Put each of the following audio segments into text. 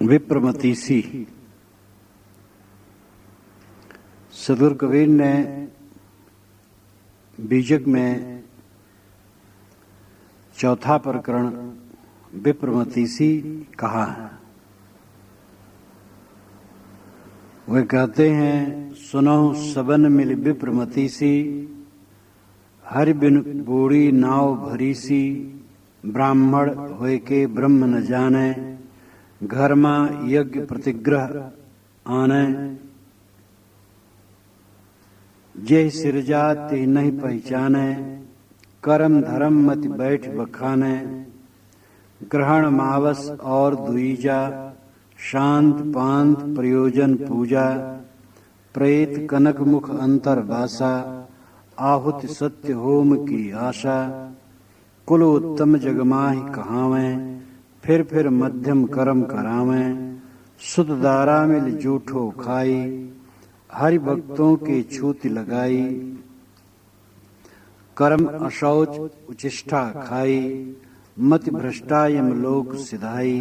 विप्रमतीसी। सदगुरु कबीर ने बीजक में चौथा प्रकरण विप्रमतीसी कहा है। वे कहते हैं, सुनो सबन मिल विप्रमतीसी, हरि बिन बूढ़ी नाव भरीसी, ब्राह्मण होय के ब्रह्म न जाने, घर मां यज्ञ प्रतिग्रह आने, जे सिरजा ते नहीं पहचाने, कर्म धर्म मत बैठ बखाने, ग्रहण मावस और दुईजा, शांत पांत प्रयोजन पूजा, प्रेत कनक मुख अंतर बासा, आहुति सत्य होम की आशा, कुल उत्तम जगमाहि कहावें, फिर मध्यम कर्म करावें, सुत दारा मिल जूठो खाई, हरि भक्तों के छूत लगाई, कर्म अशौच उचिष्ठा खाई, मति भ्रष्टा यमलोक सिधाई,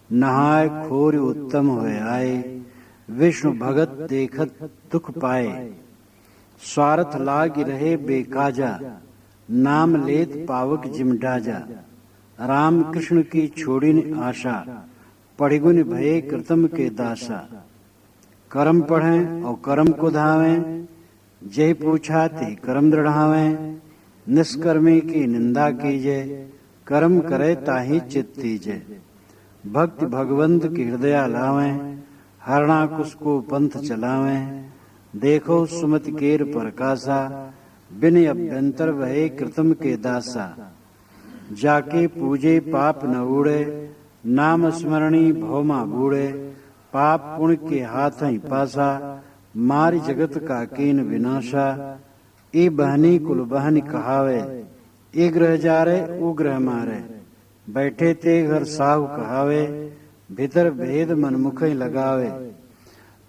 नहाय खोर उत्तम होय आए, विष्णु भगत देखत दुख पाए, स्वार्थ लाग रहे बेकाजा, नाम लेत पावक जिमडाजा, राम कृष्ण की छोड़िन आशा, पढ़िगुन भये कृतम के दासा, कर्म पढ़ें और कर्म को धावें, जय पूछा ते कर्म दृढ़ावें, निष्कर्मी की निंदा कीजे, कर्म करे ताहि चित्त तीजे, भक्ति भगवंत की हृदय लावें, हरणा कुश को पंथ चलावें, देखो सुमति केर प्रकाशा, बिन अभ्यंतर वहे कृतम के दासा, जाके पूजे पाप न उड़े, नाम स्मरणी भौमा बूढ़े, पाप पुण्य के हाथ ही पासा, मारि जगत का कीन विनाशा, ए बहनी कुल बहन कहावे, ए ग्रह जारे उ ग्रह मारे, बैठे ते घर साहु कहावे, भीतर भेद मन मुख लगावे,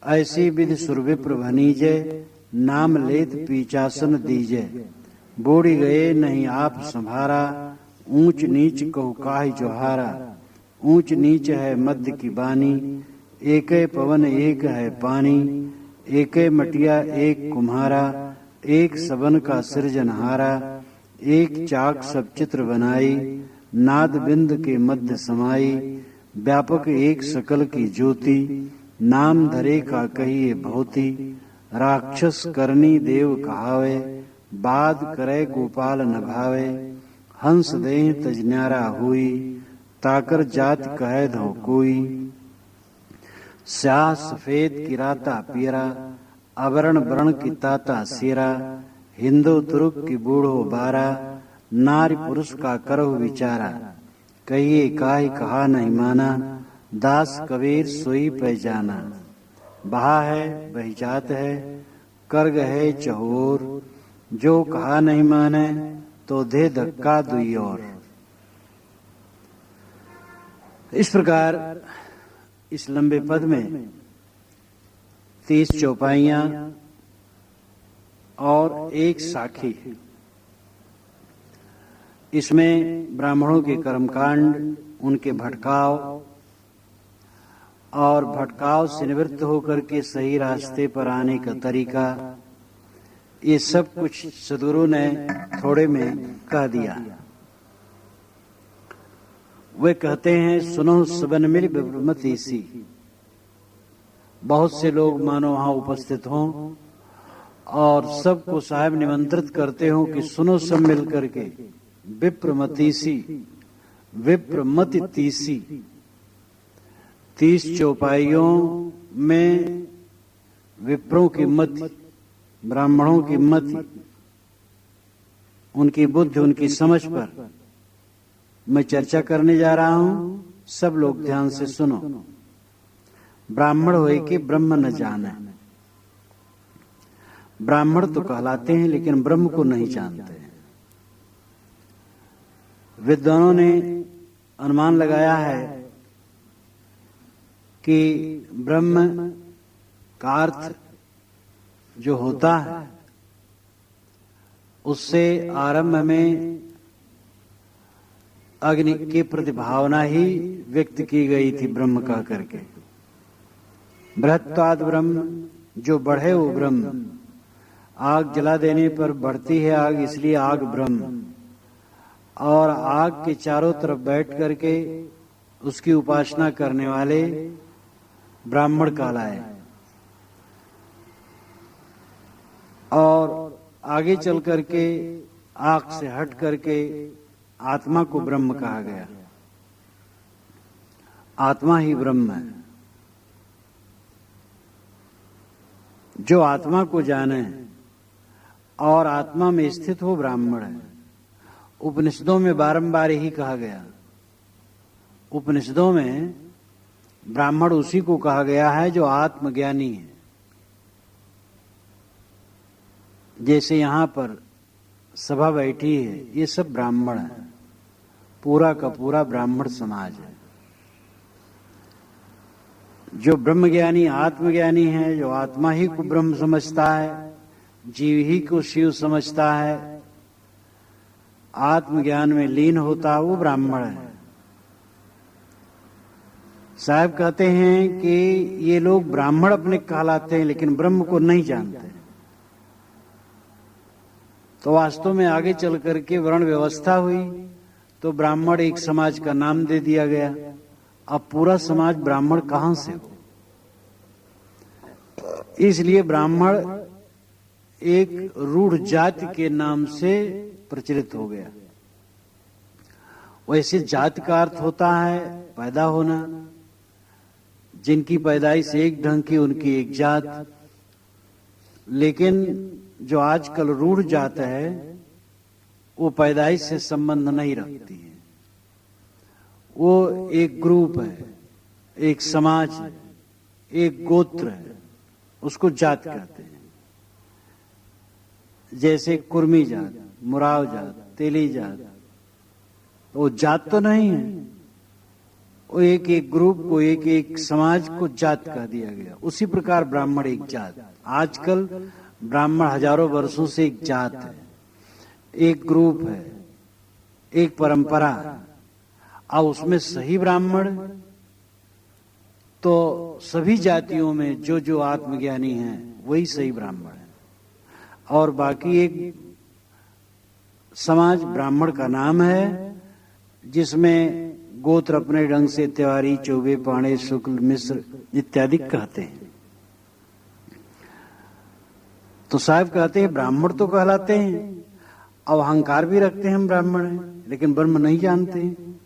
ऐसी विधि सुरविप्र भनीजे, नाम लेत पीचासन दीजे, बूढ़ी गए नहीं आप संभारा, ऊंच नीच कहु काहि जोहारा, ऊंच नीच है मध्य की बानी, एक पवन एक है पानी, एक मटिया एक कुम्हारा, एक सबन का सृजनहारा, एक चाक सब चित्र बनाई, नाद बिंद के मध्य समाई, व्यापक एक सकल की ज्योति, नाम धरे का कहिए भौति, राक्षस करनी देव कहावे, बाद करे गोपाल न भावे, हंस देह तज न्यारा हुई, ताकर जात कहे धो कोई, स्याह सफेद किराता पीरा, आवरण वर्ण की ताता सीरा, हिंदू तुरुक की बूढ़ो बारा, नारी पुरुष का करहु विचारा, कहिए काहि कहा नहीं माना, दास कबीर सोई पहचाना, बहा है बही जात है, कर गए चहोर, जो कहा नहीं माने तो दे धक्का दुई और। इस प्रकार इस लंबे पद में 30 चौपाइयां और एक साखी। इसमें ब्राह्मणों के कर्मकांड, उनके भटकाव और भटकाव से निवृत्त होकर के सही रास्ते पर आने का तरीका, ये सब कुछ सद्गुरु ने थोड़े में कह दिया। वे कहते हैं, सुनो सबन मिल विप्रमतीसी। बहुत से लोग मानो वहां उपस्थित हों और सबको साहब निमंत्रित करते हो कि सुनो सब मिल करके, विप्रमतीसी, विप्रमतीसी, 30 चौपाइयों में विप्रों की मति, ब्राह्मणों की मति, उनकी बुद्धि, उनकी समझ पर मैं चर्चा करने जा रहा हूं। सब लोग ध्यान से सुनो। ब्राह्मण होए कि ब्रह्म न जाने। ब्राह्मण तो कहलाते हैं लेकिन ब्रह्म को नहीं जानते। विद्वानों ने अनुमान लगाया है कि ब्रह्म का अर्थ जो होता है उससे आरंभ में अग्नि की प्रतिभावना ही व्यक्त की गई थी ब्रह्म कह करके। बृहत्वाद ब्रह्म, जो बढ़े वो ब्रह्म। आग जला देने पर बढ़ती है आग, इसलिए आग ब्रह्म। और आग के चारों तरफ बैठ करके उसकी उपासना करने वाले ब्राह्मण कहलाए। और आगे चल करके आग से हट करके आत्मा को ब्रह्म कहा गया। आत्मा ही ब्रह्म है। जो आत्मा को जाने और आत्मा में स्थित हो ब्राह्मण है। उपनिषदों में बारंबार ही कहा गया। उपनिषदों में ब्राह्मण उसी को कहा गया है जो आत्मज्ञानी है। जैसे यहां पर सभा बैठी है, ये सब ब्राह्मण है, पूरा का पूरा ब्राह्मण समाज है। जो ब्रह्मज्ञानी आत्मज्ञानी है, जो आत्मा ही को ब्रह्म समझता है, जीव ही को शिव समझता है, आत्मज्ञान में लीन होता, वो ब्राह्मण है। साहब कहते हैं कि ये लोग ब्राह्मण अपने कहलाते हैं लेकिन ब्रह्म को नहीं जानते। तो वास्तव में आगे चल करके वर्ण व्यवस्था हुई तो ब्राह्मण एक समाज का नाम दे दिया गया। अब पूरा समाज ब्राह्मण कहां से हो? इसलिए ब्राह्मण एक रूढ़ जाति के नाम से प्रचलित हो गया। वैसे जाति का अर्थ होता है पैदा होना। जिनकी पैदाइश एक ढंग की उनकी एक जात। लेकिन जो आजकल रूढ़ जात है वो पैदाइश से संबंध नहीं रखती है। वो एक ग्रुप है, एक समाज है, एक गोत्र है, उसको जात कहते हैं। जैसे कुर्मी जात, मुराव जात, तेली जात, वो जात तो नहीं है। वो एक एक ग्रुप को, एक एक समाज को जात कह दिया गया। उसी प्रकार ब्राह्मण एक जात। आजकल ब्राह्मण हजारों वर्षों से एक जात है, एक ग्रुप है, एक परंपरा। और उसमें सही ब्राह्मण तो सभी जातियों में जो जो आत्मज्ञानी हैं वही सही ब्राह्मण है। और बाकी एक समाज ब्राह्मण का नाम है जिसमें गोत्र अपने ढंग से तिवारी, चौबे, पाणे, शुक्ल, मिश्र इत्यादि कहते हैं। तो साहब कहते हैं ब्राह्मण तो कहलाते हैं, अब अहंकार भी रखते हैं हम ब्राह्मण हैं, लेकिन ब्रह्म नहीं जानते हैं,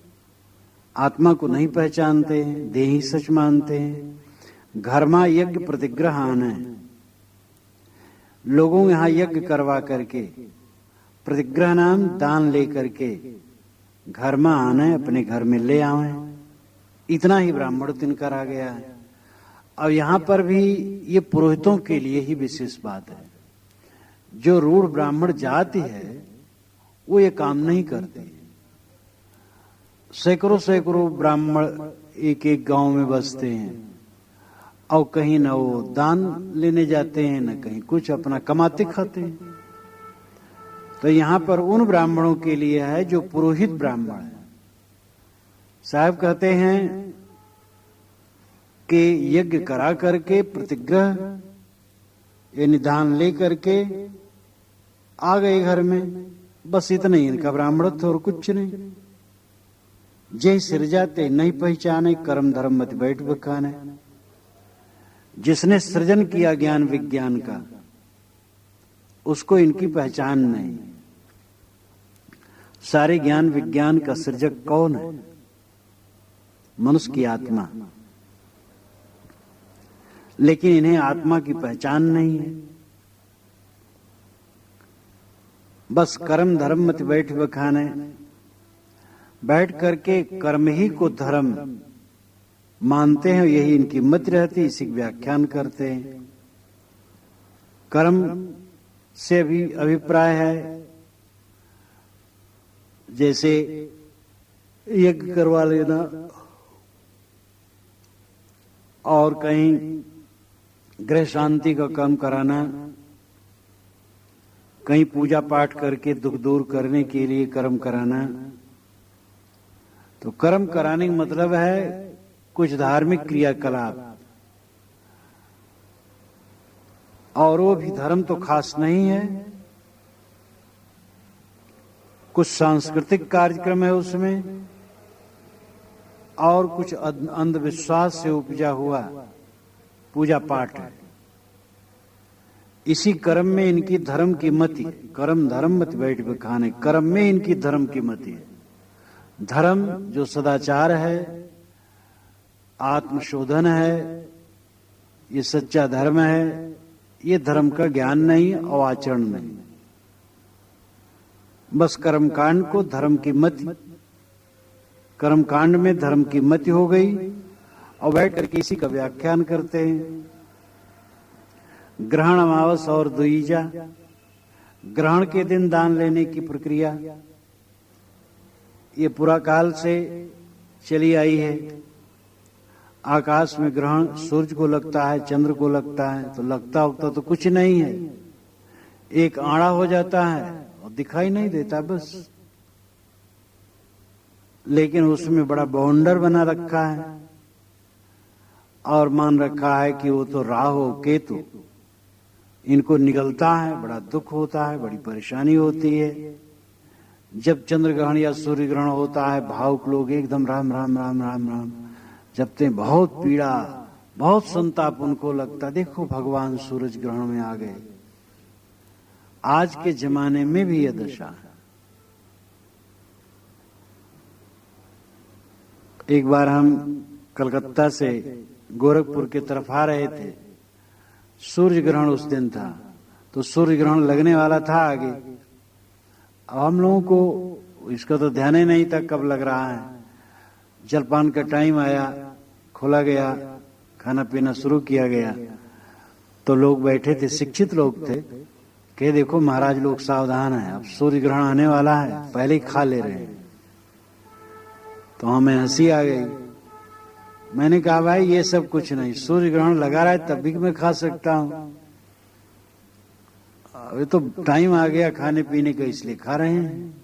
आत्मा को नहीं पहचानते हैं, देही सच मानते हैं। घरमा यज्ञ प्रतिग्रह आना है। लोगों यहां यज्ञ करवा करके प्रतिग्रह नाम दान ले करके घर में आना है, अपने घर में ले आवे। इतना ही ब्राह्मण तिनकर आ गया है। अब यहां पर भी ये पुरोहितों के लिए ही विशेष बात है। जो रूढ़ ब्राह्मण जाति है वो ये काम नहीं करते। सैकड़ों सैकड़ों ब्राह्मण एक एक गांव में बसते हैं और कहीं ना वो दान लेने जाते हैं, न कहीं कुछ अपना कमाते खाते हैं। तो यहां पर उन ब्राह्मणों के लिए है जो पुरोहित ब्राह्मण है। साहब कहते हैं कि यज्ञ करा करके प्रतिग्रह ये निदान ले करके आ गए घर में, बस इतना ही इनका ब्राह्मणत्व और कुछ नहीं। जय सिर जाते नहीं पहचाने, कर्म धर्म मत बैठ बखाने। जिसने सृजन किया ज्ञान विज्ञान का उसको इनकी पहचान नहीं। सारे ज्ञान विज्ञान का सृजक कौन है? मनुष्य की आत्मा। लेकिन इन्हें आत्मा की पहचान नहीं है। बस कर्म धर्म मत बैठ बखाने, बैठ करके कर्म ही को धर्म मानते हैं। यही इनकी मत रहती, इसी व्याख्यान करते हैं। कर्म से भी अभिप्राय है, जैसे यज्ञ करवा लेना और कहीं गृह शांति का काम कराना, कहीं पूजा पाठ करके दुख दूर करने के लिए कर्म कराना, तो कर्म कराने का मतलब है कुछ धार्मिक क्रियाकलाप, और वो भी धर्म तो खास नहीं है, कुछ सांस्कृतिक कार्यक्रम है उसमें, और कुछ अंधविश्वास से उपजा हुआ पूजा पाठ है। इसी कर्म में इनकी धर्म की मति, कर्म धर्म मत बैठ बखाने, कर्म में इनकी धर्म की मति है। धर्म जो सदाचार है, आत्मशोधन है, ये सच्चा धर्म है, ये धर्म का ज्ञान नहीं और आचरण नहीं, बस कर्मकांड को धर्म की मति, कर्मकांड में धर्म की मति हो गई और बैठ करके इसी का व्याख्यान करते हैं। ग्रहण, अमावस और द्विजा, ग्रहण के दिन दान लेने की प्रक्रिया ये पुरा काल से चली आई है। आकाश में ग्रहण सूर्य को लगता है, चंद्र को लगता है, तो लगता उगता तो कुछ नहीं है, एक आड़ा हो जाता है और दिखाई नहीं देता बस, लेकिन उसमें बड़ा बाउंडर बना रखा है और मान रखा है कि वो तो राहु केतु, इनको निगलता है, बड़ा दुख होता है, बड़ी परेशानी होती है। जब चंद्र ग्रहण या सूर्य ग्रहण होता है, भावुक लोग एकदम राम राम राम राम राम जपते, बहुत पीड़ा, बहुत संताप उनको लगता, देखो भगवान सूरज ग्रहण में आ गए। आज के जमाने में भी यह दशा है। एक बार हम कलकत्ता से गोरखपुर की तरफ आ रहे थे, सूर्य ग्रहण उस दिन था, तो सूर्य ग्रहण लगने वाला था आगे। अब हम लोगों को इसका तो ध्यान ही नहीं था कब लग रहा है। जलपान का टाइम आया, खोला गया, खाना पीना शुरू किया गया, तो लोग बैठे थे, शिक्षित लोग थे, कहे देखो महाराज लोग सावधान हैं, अब सूर्य ग्रहण आने वाला है, पहले ही खा ले रहे हैं। तो हमें हंसी आ गई। मैंने कहा भाई ये सब कुछ नहीं, सूर्य ग्रहण लगा रहा है तब भी मैं खा सकता हूं, अभी तो टाइम आ गया खाने पीने का, इसलिए खा रहे हैं।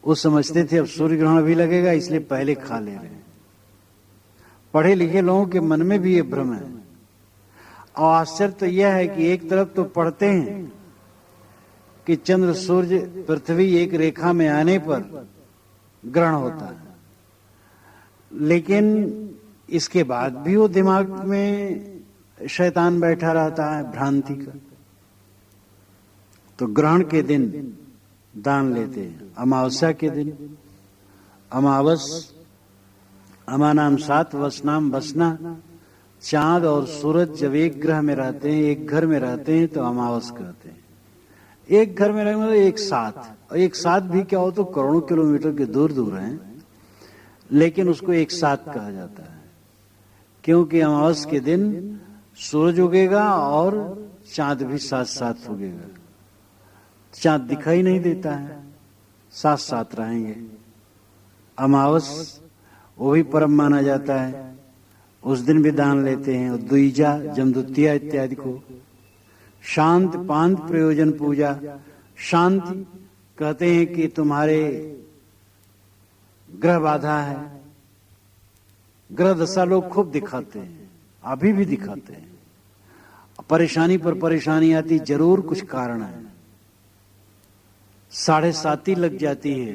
वो समझते थे अब सूर्य ग्रहण भी लगेगा इसलिए पहले खा ले रहे हैं। पढ़े लिखे लोगों के मन में भी ये भ्रम है। और आश्चर्य तो यह है कि एक तरफ तो पढ़ते हैं कि चंद्र सूर्य पृथ्वी एक रेखा में आने पर ग्रहण होता है, लेकिन इसके बाद भी वो दिमाग में शैतान बैठा रहता है भ्रांति का। तो ग्रहण के दिन दान लेते हैं, अमावस्या के दिन, अमावस, अमा नाम 7, वस नाम बसना, चांद और सूरज जब एक ग्रह में रहते हैं, एक घर में रहते हैं तो अमावस कहते हैं। एक घर में रहने मतलब एक साथ, और एक साथ भी क्या हो तो करोड़ों किलोमीटर के दूर दूर हैं, लेकिन उसको एक साथ कहा जाता है, क्योंकि अमावस के दिन सूरज उगेगा और चांद भी साथ साथ उगेगा। चांद दिखाई नहीं देता है, साथ साथ रहेंगे। अमावस वो भी परम माना जाता है, उस दिन भी दान लेते हैं। और द्विजा, जमदुतिया इत्यादि को, शांत पांत प्रयोजन पूजा, शांति कहते हैं कि तुम्हारे ग्रह बाधा है, ग्रह दशा लोग खूब दिखाते हैं, अभी भी दिखाते हैं। परेशानी पर परेशानी आती, जरूर कुछ कारण है। 7.5 लग जाती है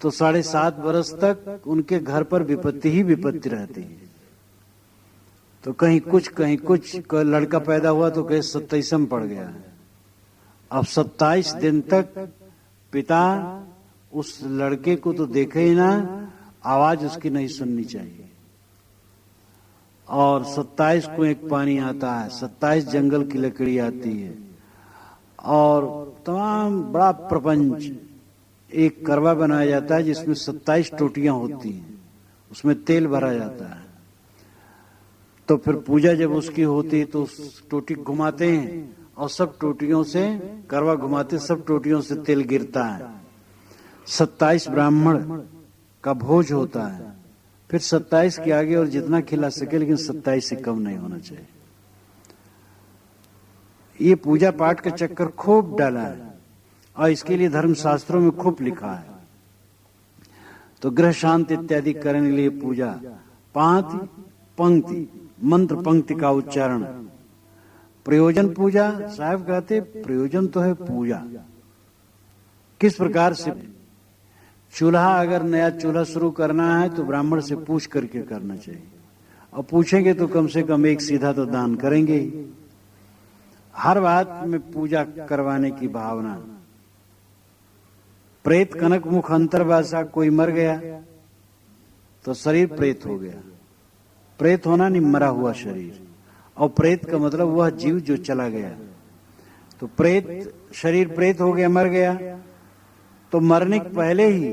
तो 7.5 बरस तक उनके घर पर विपत्ति ही विपत्ति रहती है। तो कहीं कुछ लड़का पैदा हुआ तो कहीं 27 पड़ गया है। अब 27 दिन तक पिता उस लड़के को तो देखे ही ना, आवाज उसकी नहीं सुननी चाहिए। और 27 को एक पानी आता है, 27 जंगल की लकड़ी आती है, और तमाम बड़ा प्रपंच, एक करवा बनाया जाता है जिसमें 27 टोटियां होती हैं, उसमें तेल भरा जाता है। तो फिर पूजा जब उसकी होती है तो उस टोटी घुमाते हैं और सब टोटियों से, करवा घुमाते, सब टोटियों से तेल गिरता है। 27 ब्राह्मण का भोज होता है, फिर 27 के आगे और जितना खिला सके, लेकिन 27 से कम नहीं होना चाहिए। ये पूजा पाठ का चक्कर खूब डाला है और इसके लिए धर्मशास्त्रों में खूब लिखा है। तो ग्रह शांति इत्यादि करने के लिए पूजा, पांति पंक्ति मंत्र पंक्ति का उच्चारण। प्रयोजन पूजा, साहब कहते प्रयोजन तो है पूजा। किस प्रकार से? चूल्हा, अगर नया चूल्हा शुरू करना है तो ब्राह्मण से पूछ करके करना चाहिए, और पूछेंगे तो कम से कम एक सीधा तो दान करेंगे ही। हर बात में पूजा करवाने की भावना। प्रेत कनक मुख अंतर्वासा, कोई मर गया तो शरीर प्रेत हो गया। प्रेत होना नहीं, मरा हुआ शरीर, और प्रेत का मतलब वह जीव जो चला गया। तो प्रेत, शरीर प्रेत हो गया, मर गया, तो मरने के पहले ही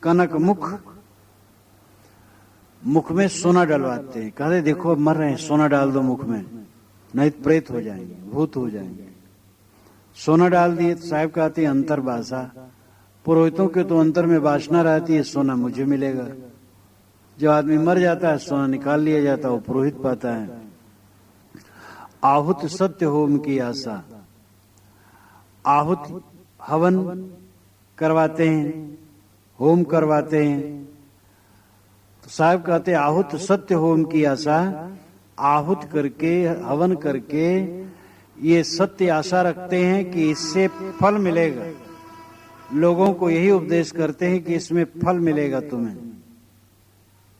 कनक मुख, मुख में सोना डलवाते हैं। कहते देखो अब मर रहे हैं, सोना डाल दो मुख में, नहीं तो प्रेत हो जाएंगे, भूत हो जाएंगे। सोना डाल दिए तो साहब कहते हैं अंतर्वासा। पुरोहितों के तो अंतर में वासना रहती है, सोना मुझे मिलेगा। जब आदमी मर जाता है सोना निकाल लिया जाता है, वो पुरोहित पाता है। आहुति सत्य होम की आशा। आहुति हवन करवाते हैं, होम करवाते हैं। तो साहब कहते हैं आहुत सत्य होम की आशा। आहुत करके, हवन करके ये सत्य आशा रखते हैं कि इससे फल मिलेगा। लोगों को यही उपदेश करते हैं कि इसमें फल मिलेगा तुम्हें,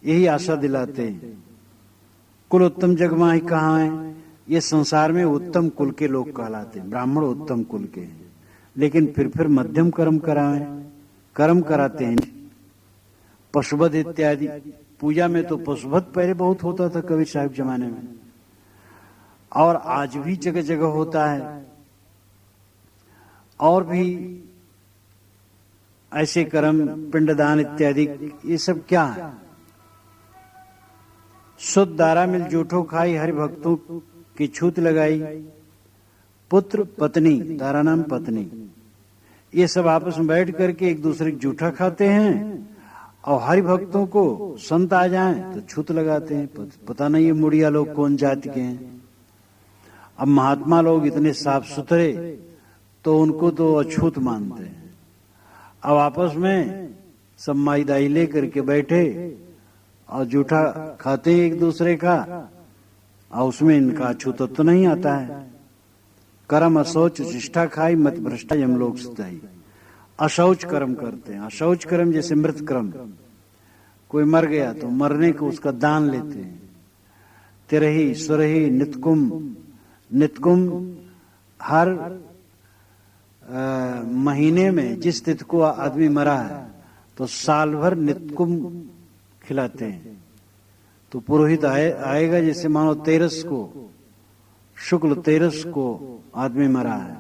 यही आशा दिलाते हैं। कुल उत्तम जगमाही कहाँ है? ये संसार में उत्तम कुल के लोग कहलाते हैं, ब्राह्मण उत्तम कुल के हैं। लेकिन फिर मध्यम कर्म कर्म कराते हैं। पशुवध इत्यादि पूजा में तो पशुवध पहले बहुत होता था कबीर साहब जमाने में, और आज भी जगह जगह होता है। और भी ऐसे कर्म, पिंडदान इत्यादि, ये सब क्या है? शुद्ध दारा मिल जूठो खाई, हरि भक्तों की छूत लगाई। पुत्र पत्नी, दारा नाम पत्नी, ये सब आपस में बैठ करके एक दूसरे की जूठा खाते हैं, और हरि भक्तों को संत आ जाएं तो छूत लगाते हैं। पता नहीं ये मुड़िया लोग कौन जाति के हैं। अब महात्मा लोग इतने साफ सुथरे, तो उनको तो अछूत मानते हैं। अब आपस में सब माई दाई लेकर के बैठे और जूठा खाते हैं एक दूसरे का, और उसमें इनका अछूतत्व तो नहीं आता है। कर्म अशौच शिष्ठा खाई, मत भ्रष्टा यमलोक सिधाई। अशौच कर्म करते हैं। अशौच कर्म जैसे मृत कर्म, कोई मर गया तो मरने को उसका दान लेते हैं। तिरही सुरही नितकुम। नितकुम हर महीने में जिस तिथि को आदमी मरा है तो साल भर नितकुम खिलाते हैं। तो पुरोहित आएगा, जैसे मानो 13 को, शुक्ल 13 को आदमी मरा है,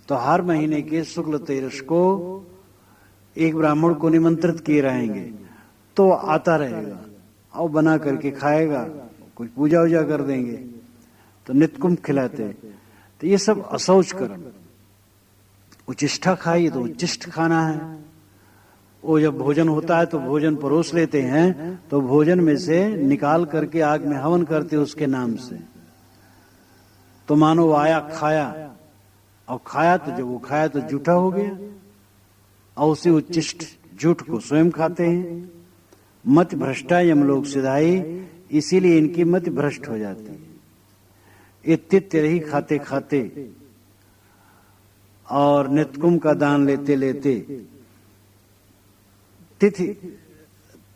तो हर महीने के शुक्ल 13 को एक ब्राह्मण को निमंत्रित किए रहेंगे, तो आता रहेगा और बना करके खाएगा, कोई पूजा वूजा कर देंगे, तो नितकुंभ खिलाते। तो ये सब अशौच कर्म। उचिष्ठा खाई तो उच्चिष्ट खाना है। वो जब भोजन होता है तो भोजन परोस लेते हैं, तो भोजन में से निकाल करके आग में हवन करते उसके नाम से। तो मानो आया खाया, और खाया तो जब वो खाया तो जूठा हो गया, और उसी उच्चिष्ट झूठ को स्वयं खाते हैं। मत भ्रष्टा यमलोक सिधाई, इसीलिए इनकी मत भ्रष्ट हो जाती है। ये तित्य रही खाते खाते और नितकुंभ का दान लेते लेते, तिथि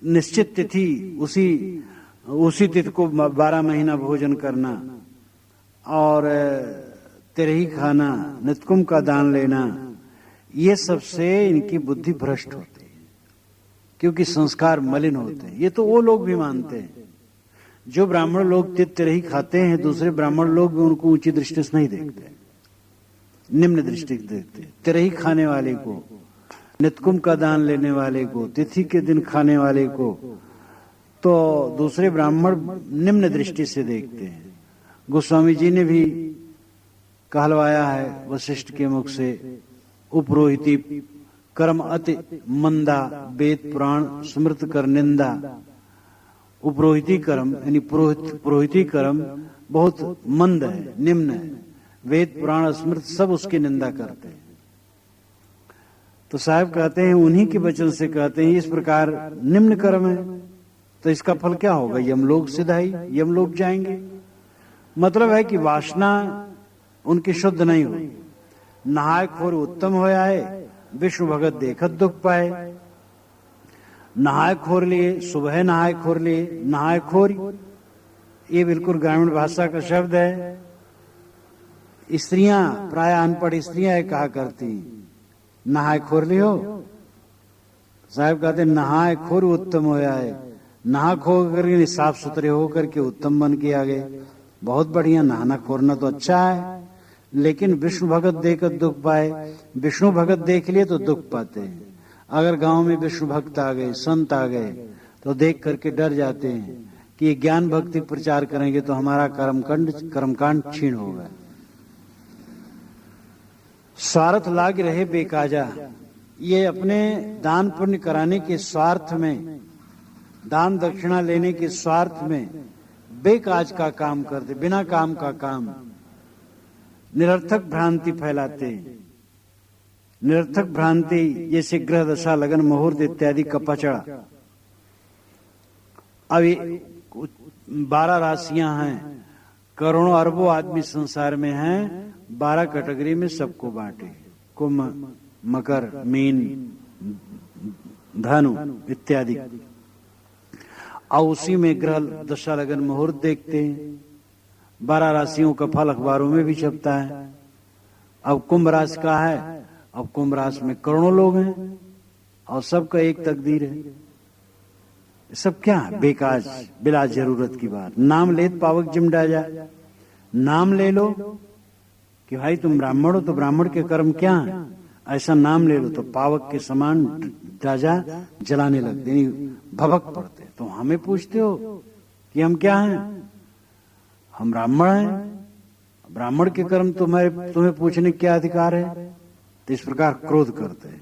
निश्चित तिथि, उसी तिथि को 12 महीना भोजन करना, और तिरही खाना, नितकुंभ का दान लेना, ये सबसे इनकी बुद्धि भ्रष्ट होती है, क्योंकि संस्कार मलिन होते हैं। ये तो वो लोग भी मानते हैं, जो ब्राह्मण लोग तिरही खाते हैं, दूसरे ब्राह्मण लोग भी उनको ऊंची दृष्टि से नहीं देखते, निम्न दृष्टि से देखते। तिरही खाने वाले को, नितकुंभ का दान लेने वाले को, तिथि के दिन खाने वाले को, तो दूसरे ब्राह्मण निम्न दृष्टि से देखते हैं। गोस्वामी जी ने भी कहलवाया है वशिष्ठ के मुख से, उपरोहिती कर्म अति मंदा, वेद पुराण स्मृत कर निंदा। उपरोहिती कर्म यानी पुरोहिती कर्म बहुत मंद है, निम्न है। वेद पुराण स्मृत सब उसकी निंदा करते हैं। तो साहब कहते हैं उन्हीं के वचन से कहते हैं इस प्रकार निम्न कर्म है तो इसका फल क्या होगा, यमलोक सिधाई, यमलोक जाएंगे। मतलब है कि वासना उनकी शुद्ध नहीं हुई। नहाय खोर उत्तम हो आए, विष्णु भगत देखत दुख पाए। नहाय खोर लिए, सुबह नहाय खोर लिए, नहाय खोर ये बिल्कुल ग्रामीण भाषा का शब्द है। स्त्रियां, प्राय अनपढ़ स्त्रियां कहा करती नहाय खोर लियो। साहब कहते नहाय खोर उत्तम हो आए, नहा खो करके साफ सुथरे हो करके उत्तम बन के आ गए। बहुत बढ़िया, नहाना खोरना तो अच्छा है, लेकिन विष्णु भगत देखकर दुख पाए। विष्णु भगत देख लिए तो दुख पाते हैं। अगर गांव में विष्णु भक्त आ गए, संत आ गए, तो देख करके डर जाते हैं कि ये ज्ञान भक्ति प्रचार करेंगे तो हमारा कर्मकांड क्षीण होगा। स्वार्थ लाग रहे बेकाजा, ये अपने दान पुण्य कराने के स्वार्थ में, दान दक्षिणा लेने के स्वार्थ में बेकाज का काम करते, बिना काम का काम, निरर्थक भ्रांति फैलाते। निरर्थक भ्रांति जैसे ग्रह दशा, लगन, मुहूर्त इत्यादि का पचड़ा। अब 12 राशियां हैं, करोड़ों अरबों आदमी संसार में हैं, 12 कैटेगरी में सबको बांटे, कुंभ, मकर, मीन, धनु इत्यादि। और उसी में ग्रह दशा लगन मुहूर्त देखते हैं। 12 राशियों का फल अखबारों में भी छपता है। अब कुंभ राशि का है, अब कुंभ राशि में करोड़ों लोग हैं और सबका एक तकदीर है। सब क्या है, बेकाज, बिला जरूरत की बात। नाम लेत पावक जिम डाजा, नाम ले लो कि भाई तुम ब्राह्मण हो तो ब्राह्मण के कर्म क्या है, ऐसा नाम ले लो तो पावक के समान डाजा जलाने लगते, भभक पड़ते। तो हमें पूछते हो कि हम क्या हैं, हम ब्राह्मण हैं, ब्राह्मण के कर्म तुम्हें पूछने क्या अधिकार है। तो इस प्रकार क्रोध करते हैं।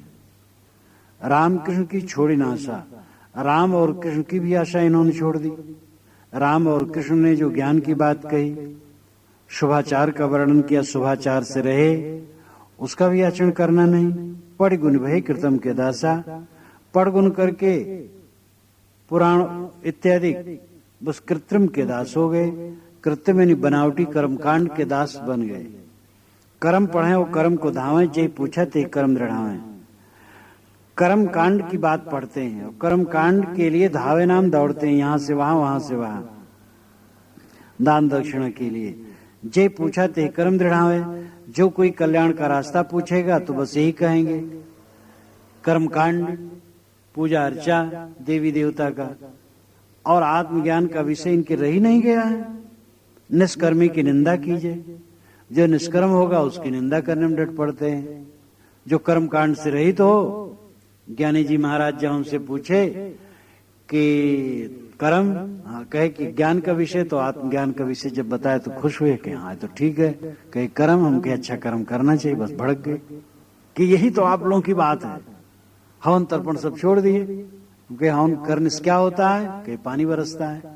रामकृष्ण की छोड़ी ना आशा, राम और कृष्ण की भी आशा इन्होंने छोड़ दी। राम और कृष्ण ने जो ज्ञान की बात कही, शुभाचार का वर्णन किया, शुभाचार से रहे, उसका भी आचरण करना नहीं। पढ़ गुण भय कृतम के दासा, पढ़ गुण करके पुराण इत्यादि बस कृत्रिम के दास हो गए। कृत्रिम यानी बनावटी कर्मकांड के दास बन गए। कर्म पढ़े वो कर्म को धावें, जय पूछा ते कर्म दृढ़ावें। कर्म कांड की बात पढ़ते हैं और कर्म कांड के लिए धावे नाम दौड़ते हैं, यहां से वहां, वहां से वहां, दान दक्षिणा के लिए। जय पूछा ते कर्म दृढ़ावे, जो कोई कल्याण का रास्ता पूछेगा तो बस यही कहेंगे। कर्मकांड, पूजा अर्चा देवी देवता का और आत्मज्ञान का विषय इनके रही नहीं गया है। निष्कर्मी की निंदा कीजिए, जो निष्कर्म होगा उसकी निंदा करने में डट पड़ते हैं। जो कर्मकांड से रहित हो, ज्ञानी जी महाराज जब हमसे पूछे कि कर्म, कहे कि ज्ञान का विषय, तो आत्मज्ञान का विषय जब बताया तो खुश हुए कि हाँ तो ठीक है। कहे कर्म, हम कहे अच्छा कर्म करना चाहिए, बस भड़क गए कि यही तो आप लोगों की बात है। हवन तर्पण सब छोड़ दिए, क्योंकि हवन करने से क्या होता है, कहीं पानी बरसता है।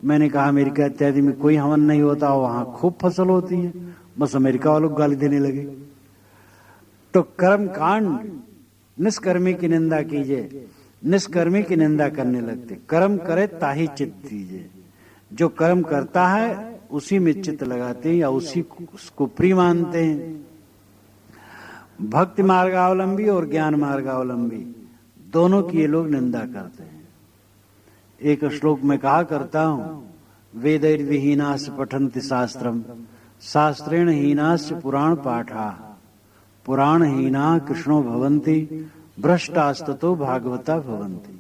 मैंने कहा अमेरिका इत्यादि में कोई हवन नहीं होता, वहां खूब फसल होती है, बस अमेरिका वालों को गाली देने लगे। तो कर्म कांड, निष्कर्मी की निंदा कीजिए, निष्कर्मी की निंदा करने लगते। कर्म करे ताही चित्त दीजिए, जो कर्म करता है उसी में चित्त लगाते हैं या उसी को प्रिय मानते हैं। भक्ति मार्गावलंबी और ज्ञान मार्गावलंबी दोनों की ये लोग निंदा करते हैं। एक श्लोक में कहा करता हूं, वेदैर विहीनास पठन्ति शास्त्रम, शास्त्रेण हीनास पुराण पाठा, पुराण हीना कृष्णो भवन्ति, भ्रष्टास्ततो भागवता भवन्ति।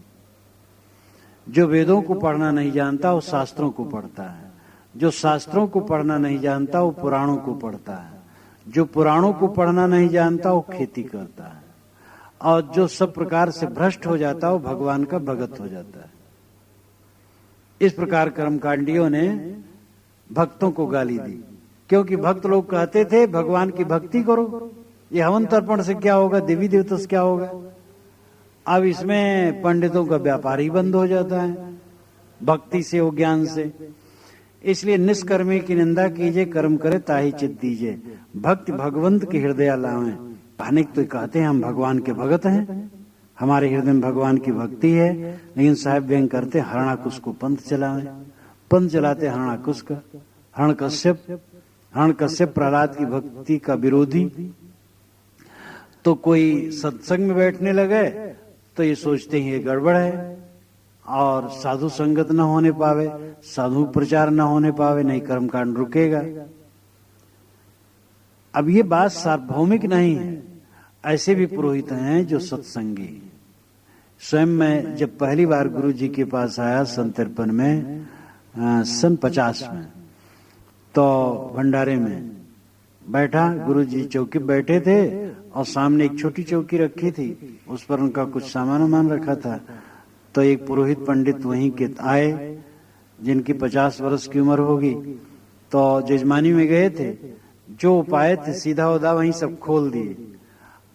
जो वेदों को पढ़ना नहीं जानता वो शास्त्रों को पढ़ता है, जो शास्त्रों को पढ़ना नहीं जानता वो पुराणों को पढ़ता है, जो पुराणों को पढ़ना नहीं जानता वो खेती करता है, और जो सब प्रकार से भ्रष्ट हो जाता है वो भगवान का भगत हो जाता है। इस प्रकार कर्मकांडियों ने भक्तों को गाली दी, क्योंकि भक्त लोग कहते थे भगवान की भक्ति करो, ये हवन तर्पण से क्या होगा, देवी देवता से क्या होगा। अब इसमें पंडितों का व्यापार ही बंद हो जाता है, भक्ति से हो, ज्ञान से। इसलिए निष्कर्मी की निंदा कीजिए, कर्म करे ताही चित दीजिए। भक्ति भगवंत के हृदय लावें, अनेक तो कहते हैं हम भगवान के भगत हैं, हमारे हृदय में भगवान की भक्ति है, लेकिन साहब व्यंग करते हरणाकुश को पंथ चलावे, पंथ चलाते हरणाकुश का। हरणाकश्यप प्रहलाद की भक्ति का विरोधी। तो कोई सत्संग में बैठने लगे तो ये सोचते हैं ये गड़बड़ है, और साधु संगत न होने पावे, साधु प्रचार न होने पावे, नहीं कर्मकांड रुकेगा। अब ये बात सार्वभौमिक नहीं है, ऐसे भी पुरोहित हैं जो सत्संगी। स्वयं मैं जब पहली बार गुरु जी के पास आया सन 53 में, सन 50 में, तो भंडारे में बैठा, गुरु जी चौकी बैठे थे और सामने एक छोटी चौकी रखी थी, उस पर उनका कुछ सामान वामान रखा था। तो एक पुरोहित पंडित वहीं के आए जिनकी 50 वर्ष की उम्र होगी, तो जजमानी में गए थे, जो उपाय थे सीधा उदा वहीं सब खोल दिए,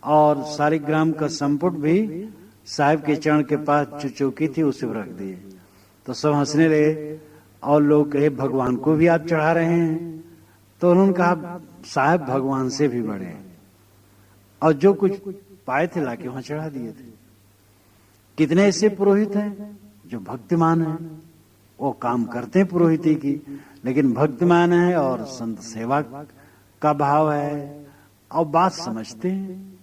और सालिग्राम का संपुट भी साहब के चरण के पास जो चौकी थी उसे रख दिए। तो सब हंसने लगे और लोग कहे भगवान को भी आप चढ़ा रहे हैं? तो उन्होंने कहा साहब भगवान से भी बड़े, और जो कुछ पाए थे लाके वहां चढ़ा दिए थे। कितने ऐसे पुरोहित हैं जो भक्तिमान हैं, वो काम करते हैं पुरोहिती की, लेकिन भक्तिमान है और संत सेवा का भाव है, और बात समझते हैं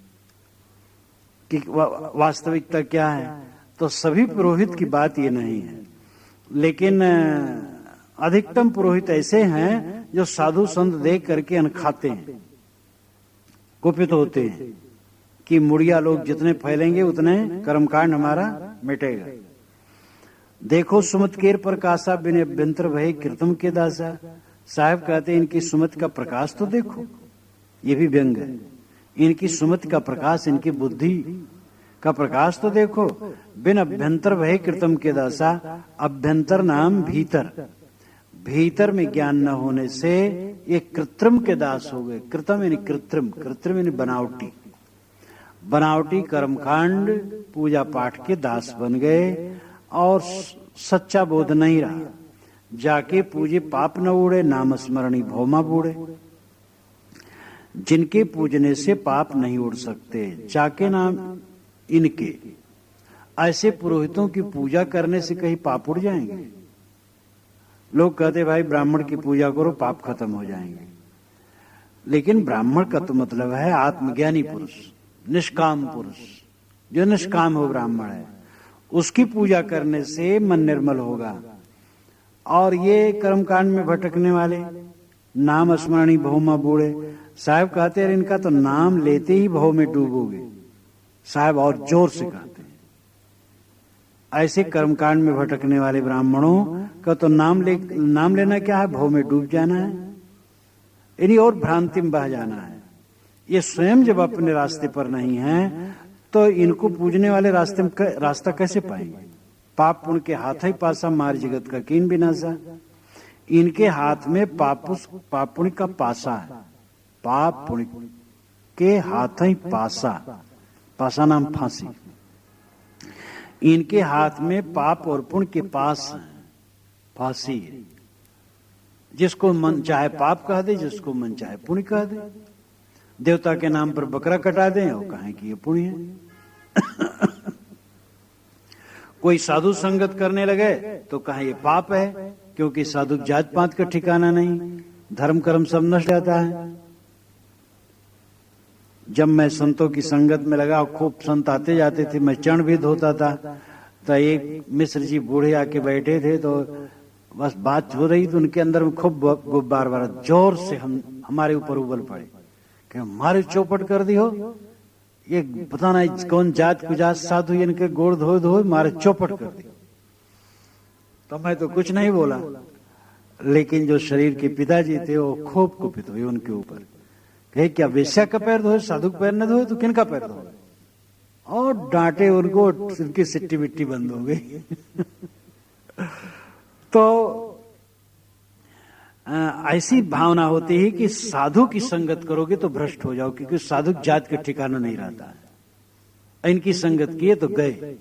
कि वास्तविकता क्या है। तो सभी पुरोहित की बात ये नहीं है, लेकिन अधिकतम पुरोहित ऐसे हैं जो साधु संत देख करके अनखाते हैं, कुपित होते हैं कि मुड़िया लोग जितने फैलेंगे उतने कर्मकांड हमारा मिटेगा। देखो सुमत केर प्रकाशा बिन अभ्यंतर भय कृतम के दासा। साहब कहते हैं इनकी सुमत का प्रकाश तो देखो, ये भी व्यंग है, इनकी सुमत का प्रकाश, इनकी बुद्धि का प्रकाश तो देखो। बिन अभ्यंतर भय कृतम के दासा। अभ्यंतर नाम भीतर, भीतर में ज्ञान न होने से ये कृत्रिम के दास हो गए। कृतम यानी कृत्रिम, कृत्रिम यानी बनावटी, बनावटी कर्मकांड पूजा पाठ के दास बन गए, और सच्चा बोध नहीं रहा। जाके पूजे पाप न उड़े, नाम स्मरणी भौमा बूढ़े। जिनके पूजने से पाप नहीं उड़ सकते, जाके नाम इनके, ऐसे पुरोहितों की पूजा करने से कहीं पाप उड़ जाएंगे? लोग कहते भाई ब्राह्मण की पूजा करो पाप खत्म हो जाएंगे, लेकिन ब्राह्मण का तो मतलब है आत्मज्ञानी पुरुष, निष्काम पुरुष, जो निष्काम हो ब्राह्मण है, उसकी पूजा करने से मन निर्मल होगा। और ये कर्मकांड में भटकने वाले, नाम स्मरणी भौमा बूढ़े, साहब कहते हैं इनका तो नाम लेते ही भव में डूबोगे। साहब और जोर से कहते हैं ऐसे कर्मकांड में भटकने वाले ब्राह्मणों का तो नाम लेना क्या है, भव में डूब जाना है, इन्हीं और भ्रांति में बह जाना है। ये स्वयं जब अपने रास्ते पर नहीं है तो इनको पूजने वाले रास्ता कैसे पाएंगे? पाप पुण्य के हाथ ही पासा, मार जगत का कीन बिनासा। इनके हाथ में पाप पुण्य का पासा है, पाप पुण्य के हाथ ही पासा, पासा नाम फांसी। इनके हाथ में पाप और पुण्य के पास है, फांसी है। जिसको मन चाहे पाप कह दे, जिसको मन चाहे पुण्य कह दे। देवता के नाम पर बकरा कटा दें और कहें कि ये पुण्य है। कोई साधु संगत करने लगे तो कहें ये पाप है, क्योंकि साधु जात पात का ठिकाना नहीं, धर्म कर्म सब नष्ट जाता है। जब मैं संतों की संगत में लगा, खूब संत आते जाते थे, मैं चरण भी धोता था, तो एक मिश्र जी बूढ़े आके बैठे थे, तो बस बात हो रही तो उनके अंदर में खूब गुब्बार बार जोर से हमारे ऊपर उबल पड़े कि हमारे चौपट कर दी हो, ये पता नहीं कौन जात कुजात साधु, इनके गोड़ धो धो मारे चौपट कर दी। तो मैं तो कुछ नहीं बोला, लेकिन जो शरीर के पिताजी थे वो खूब कुपित हुए उनके ऊपर, कहे क्या वेश्या का पैर धोए, साधु का पैर न धोए तो किन का पैर धोए, और डांटे उनको, उनकी सिट्टी बिट्टी बंद हो गई। तो ऐसी भावना होती है कि साधु की संगत करोगे तो भ्रष्ट हो जाओ, क्योंकि साधु जात के ठिकाना नहीं रहता है। इनकी संगत किए तो गए।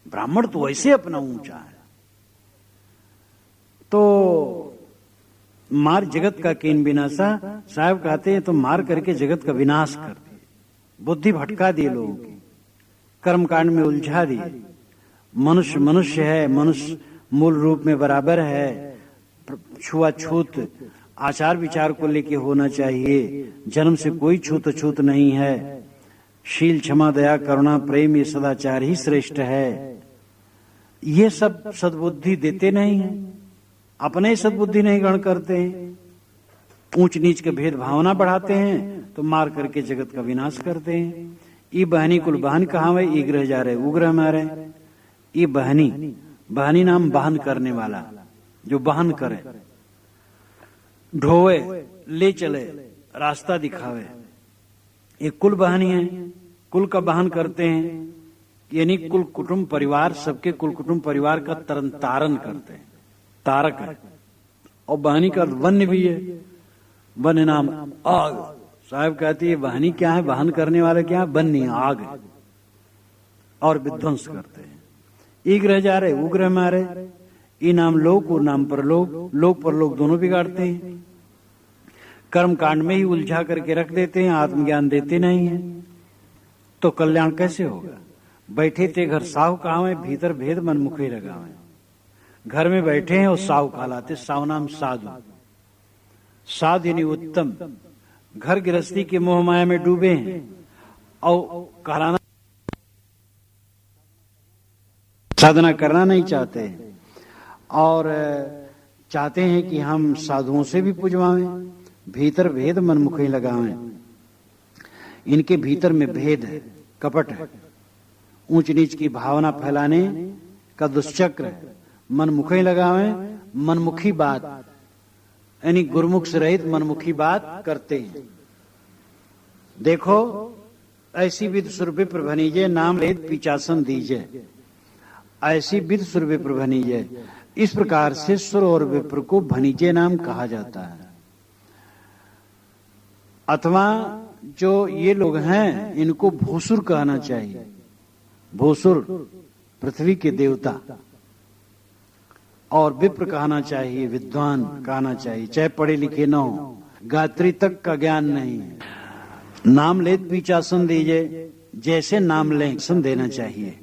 ब्राह्मण तो वैसे अपना ऊंचा है। तो मार जगत का कीन विनाशा, साहब कहते हैं तो मार करके जगत का विनाश कर दिए। बुद्धि भटका दी लोगों की, कर्मकांड में उलझा दिए। मनुष्य मनुष्य है, मनुष्य मूल रूप में बराबर है, छुआछूत आचार विचार को लेके होना चाहिए, जन्म से कोई छूत छूत नहीं है, शील क्षमा दया करुणा प्रेम ये सदाचार ही श्रेष्ठ है। ये सब सद्बुद्धि देते नहीं है, अपने सद्बुद्धि नहीं ग्रहण करते हैं, ऊंच नीच के भेद भावना बढ़ाते हैं तो मार करके जगत का विनाश करते हैं। ये बहनी कुल बहन कहावे, ई ग्रह जा रहे उग्रह मारे। ये बहनी, बहनी नाम बहन करने वाला, जो बहन करे, ढोवे, ले चले, रास्ता दिखावे, ये कुल बहनी है। कुल का बहन करते हैं, यानी कुल कुटुंब परिवार, सबके कुल कुटुंब परिवार का तरन तारण करते हैं, तारक है। और बहनी का वन्य भी है, वन्य नाम आग। साहब कहती है बहनी क्या है, बहन करने वाले क्या है, बन्नी आग है, और विध्वंस करते हैं। ई ग्रह जा रहे उग्रह मारे, ई नाम लोक और नाम परलोक, लोक परलोक दोनों बिगाड़ते हैं। कर्म कांड में ही उलझा करके रख देते हैं, आत्मज्ञान देते नहीं है, तो कल्याण कैसे होगा। बैठे थे घर साहु कहावे, भीतर भेद मन मुखे लगावे। घर में बैठे हैं और साहु कहलाते, साहु नाम साधु, साधु यानी उत्तम। घर गृहस्थी के मोह माया में डूबे हैं और कहलाना, साधना करना नहीं चाहते, और चाहते हैं कि हम साधुओं से भी पुजवाएं। भीतर भेद मन मुखे लगावें। इनके भीतर में भेद है, कपट है, ऊंच नीच की भावना फैलाने का दुष्चक्र है। मन मुखे लगावें, मनमुखी बात यानी गुरुमुख से रहित मनमुखी बात करते हैं। देखो ऐसी विद सुरभि प्रभनीजे, नाम रहित पिचासन दीजे। ऐसी विद सुरभि प्रभनीजे, इस प्रकार से सुर और विप्र को भनीजे नाम कहा जाता है। अथवा जो ये लोग हैं इनको भूसुर कहना चाहिए। भूसुर पृथ्वी के देवता, और विप्र कहना चाहिए, विद्वान कहना चाहिए, चाहे पढ़े लिखे न हो, गायत्री तक का ज्ञान नहीं है। नाम लेत पीचासन दीजिए, जैसे नाम लें आसन देना चाहिए।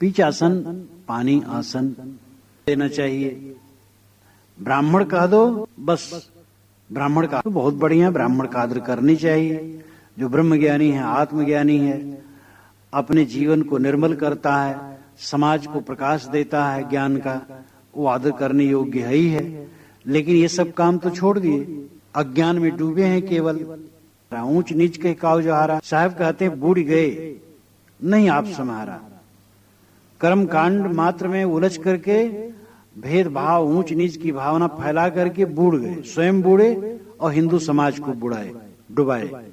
पीचासन पानी आसन देना चाहिए। ब्राह्मण कह दो बस, ब्राह्मण का तो बहुत बढ़िया, ब्राह्मण का आदर करनी चाहिए। जो ब्रह्म ज्ञानी है, आत्मज्ञानी है, अपने जीवन को निर्मल करता है, समाज को प्रकाश देता है ज्ञान का, वो आदर करने योग्य है ही है। लेकिन ये सब काम तो छोड़ दिए, अज्ञान में डूबे हैं केवल। ऊंच नीच के काव जोहारा। साहब कहते हैं बूढ़ गए नहीं आप समारा। कर्म कांड मात्र में उलझ करके भेदभाव ऊंच नीच की भावना फैला करके बूढ़ गए, स्वयं बूढ़े और हिंदू समाज को बुढ़ाए डुबाए।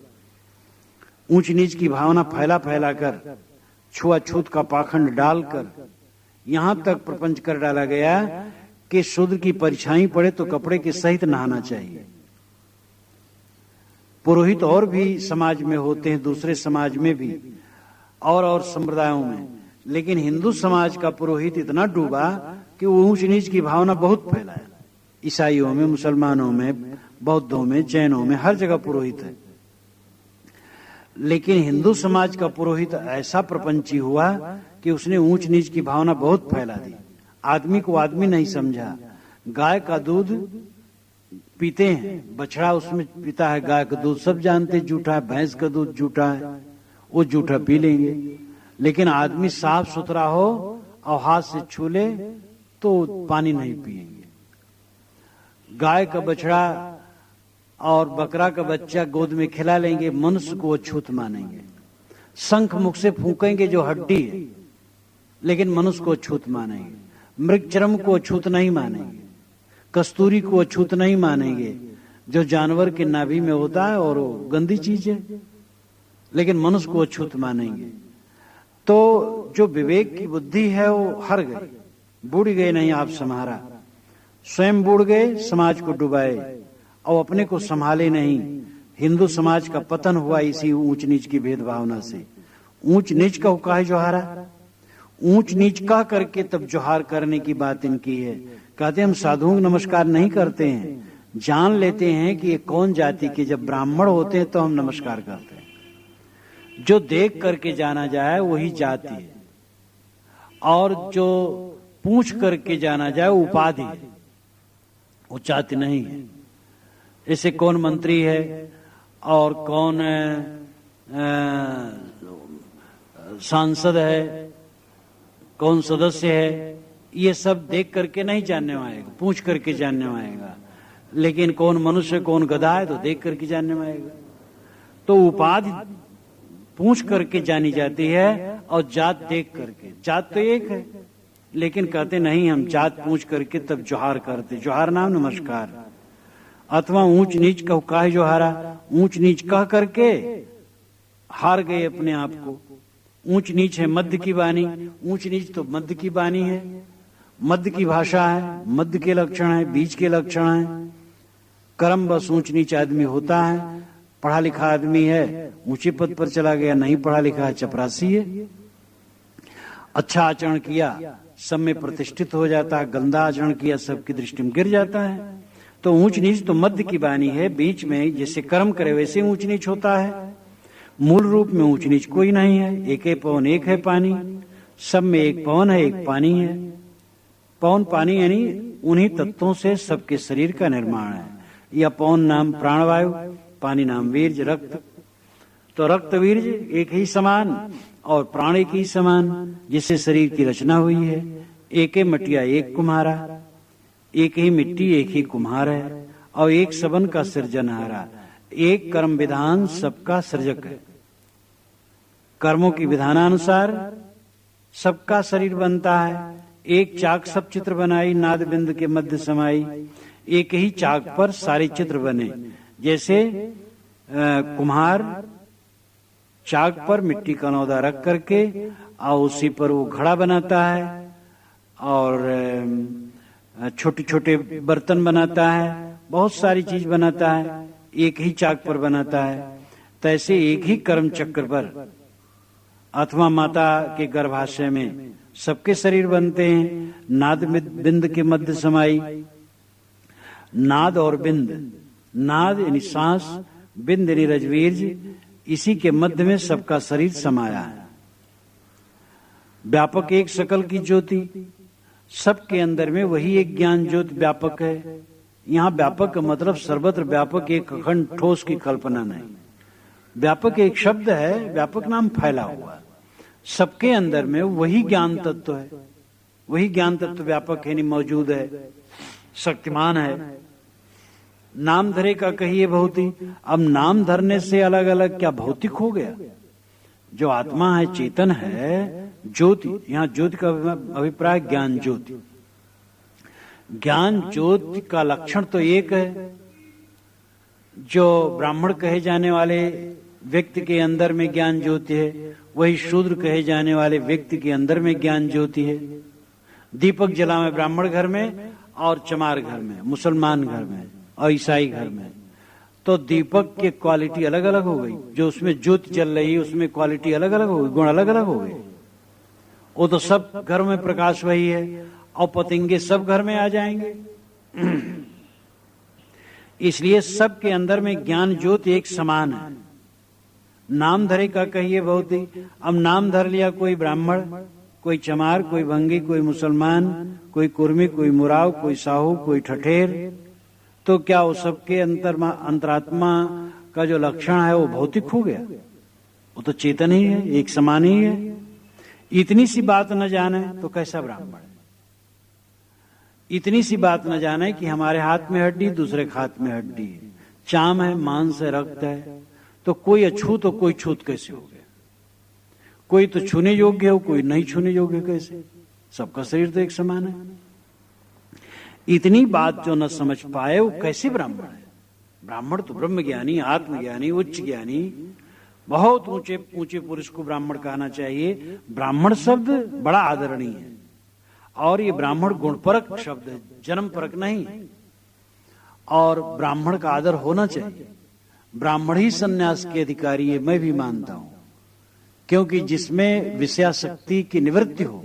ऊंच नीच की भावना फैला फैला कर, छुआछूत का पाखंड डालकर यहां तक प्रपंच कर डाला गया कि शूद्र की परछाई पड़े तो कपड़े के सहित नहाना चाहिए। पुरोहित और भी समाज में होते हैं, दूसरे समाज में भी और संप्रदायों में, लेकिन हिंदू समाज का पुरोहित इतना डूबा कि वो ऊंच नीच की भावना बहुत फैलाया। ईसाइयों में, मुसलमानों में, बौद्धों में, जैनों में, हर जगह पुरोहित है। लेकिन हिंदू समाज का पुरोहित ऐसा प्रपंची हुआ कि उसने ऊंच नीच की भावना बहुत फैला दी। आदमी को आदमी नहीं समझा। गाय का दूध पीते हैं, बछड़ा उसमें पीता है, गाय का दूध सब जानते जूठा है, भैंस का दूध जूठा है, वो जूठा पी लेंगे। लेकिन आदमी साफ सुथरा हो और हाथ से छू ले तो पानी नहीं पिएंगे। गाय का बछड़ा और बकरा का बच्चा गोद में खिला लेंगे, मनुष्य को अछूत मानेंगे। शंख मुख से फूकेंगे जो हड्डी है, लेकिन मनुष्य को अछूत मानेंगे। मृगचर्म को अछूत नहीं मानेंगे, कस्तूरी को अछूत नहीं मानेंगे, जो जानवर के नाभि में होता है और वो गंदी चीज है, लेकिन मनुष्य को अछूत मानेंगे। तो जो विवेक की बुद्धि है वो हर गई, बूढ़ गए नहीं आप समारा। स्वयं बूढ़ गए, समाज को डुबाए और अपने को संभाले नहीं। हिंदू समाज का पतन हुआ इसी ऊंच नीच की भेद भावना से। ऊंच नीच का हुक्का है जोहारा, ऊंच नीच का करके तब जोहार करने की बात इनकी है। कहते हम साधुओं को नमस्कार नहीं करते हैं, जान लेते हैं कि ये कौन जाति के। जब ब्राह्मण होते हैं तो हम नमस्कार करते हैं, जो देख करके जाना जाए वही जाति है, और जो पूछ करके जाना जाए उपाधि है, वो जाति नहीं है। जैसे कौन मंत्री है और कौन सांसद है, कौन सदस्य है, ये सब देख करके नहीं जानने में आएगा, पूछ करके जानने में आएगा। लेकिन कौन मनुष्य कौन गधा है तो देख करके जानने में आएगा। तो उपाधि पूछ करके जानी जाती है और जात देख करके। जात तो एक है, लेकिन कहते नहीं हम जात पूछ करके तब जोहार करते। जोहार नाम नमस्कार, अथवा ऊंच नीच काहे जोहारा, ऊंच नीच कह करके हार गए अपने आप को। ऊंच नीच है मध्य की वाणी, ऊंच नीच तो मध्य की वाणी है, मध्य की भाषा है, मध्य के लक्षण है, बीच के लक्षण है। कर्म बस ऊंच नीच आदमी होता है। पढ़ा लिखा आदमी है ऊंचे पद पर चला गया, नहीं पढ़ा लिखा है चपरासी है। अच्छा आचरण किया सब में प्रतिष्ठित हो जाता है, गंदा आचरण किया सबकी दृष्टि में गिर जाता है। तो ऊंच नीच तो मध्य की वाणी है, बीच में जैसे कर्म करे वैसे ऊंच नीच होता है। मूल रूप में ऊंच नीच कोई नहीं है। एक पवन एक है पानी, सब में एक पवन है एक पानी है। पवन पानी यानी उन्हीं तत्वों से सबके शरीर का निर्माण है। या पवन नाम प्राणवायु, पानी नाम वीर्ज रक्त। तो रक्त वीर्ज एक ही समान और प्राण एक ही समान, जिससे शरीर की रचना हुई है। एक मटिया एक कुम्हारा, एक ही मिट्टी एक ही कुम्हार है, और एक सबन का सृजनहारा। एक कर्म विधान सबका सृजक है। कर्मों की विधानानुसार सबका शरीर बनता है। एक चाक सब चित्र बनाई, नाद बिंद के मध्य समाई। एक ही चाक पर सारे चित्र बने। जैसे कुम्हार चाक पर मिट्टी का नौदा रख करके और उसी पर वो घड़ा बनाता है और छोटे छोटे बर्तन बनाता है, बहुत सारी चीज बनाता है, एक ही चाक पर बनाता है। तैसे एक ही कर्म चक्र पर अथवा माता के गर्भाशय में सबके शरीर बनते हैं। नाद बिंद के मध्य समाई। नाद और बिंद, नाद यानी सांस, बिंद यानी रजवीर्ज, इसी के मध्य में सबका शरीर समाया है। व्यापक एक सकल की ज्योति, सबके अंदर में वही एक ज्ञान ज्योति व्यापक है। यहाँ व्यापक का मतलब सर्वत्र व्यापक एक अखंड ठोस की कल्पना नहीं। व्यापक एक शब्द है, व्यापक नाम फैला हुआ। सबके अंदर में वही ज्ञान तत्व है, वही ज्ञान तत्व व्यापक है, नहीं मौजूद है, शक्तिमान है। नाम धरे का कहिए भौतिक। अब नाम धरने से अलग अलग क्या भौतिक हो गया? जो आत्मा है, चेतन है, ज्योति। यहाँ ज्योति का अभिप्राय ज्ञान ज्योति। ज्ञान ज्योति का लक्षण तो एक है। जो ब्राह्मण कहे जाने वाले व्यक्ति के अंदर में ज्ञान ज्योति है, वही शूद्र कहे जाने वाले व्यक्ति के अंदर में ज्ञान ज्योति है। दीपक जलावे ब्राह्मण घर में और चमार घर में, मुसलमान घर में और ईसाई घर में, तो दीपक की क्वालिटी अलग अलग हो गई। जो उसमें ज्योति जल रही है उसमें क्वालिटी अलग अलग हो गई, गुण अलग अलग हो गए। वो तो सब घर में प्रकाश वही है और पतंगे सब घर में आ जाएंगे। इसलिए सबके अंदर में ज्ञान ज्योति एक समान है। नाम धरे का कहिए भौतिक। अब नाम धर लिया कोई ब्राह्मण, कोई चमार, कोई भंगी, कोई मुसलमान, कोई कुर्मी, कोई मुराव, कोई साहू, कोई ठठेर, तो क्या वो सबके अंतरात्मा का जो लक्षण है वो भौतिक हो गया? वो तो चेतन ही है, एक समान ही है। इतनी सी बात न जाने तो कैसा ब्राह्मण है? इतनी सी बात न जाने कि हमारे हाथ में हड्डी, दूसरे के हाथ में हड्डी है, चाम है, मांस है, रक्त है, तो कोई अछूत और कोई छूत कैसे हो गया? कोई तो छूने योग्य हो, कोई नहीं छूने योग्य कैसे? सबका शरीर तो एक समान है। इतनी बात जो न समझ पाए वो कैसे ब्राह्मण है? ब्राह्मण तो ब्रह्म ज्ञानी, आत्मज्ञानी, उच्च ज्ञानी, बहुत ऊंचे ऊंचे पुरुष को ब्राह्मण कहना चाहिए। ब्राह्मण शब्द बड़ा आदरणीय है और ये ब्राह्मण गुणपरक शब्द है, जन्म परक नहीं। और ब्राह्मण का आदर होना चाहिए। ब्राह्मण ही सन्यास के अधिकारी है, मैं भी मानता हूं, क्योंकि जिसमें विषयाशक्ति की निवृत्ति हो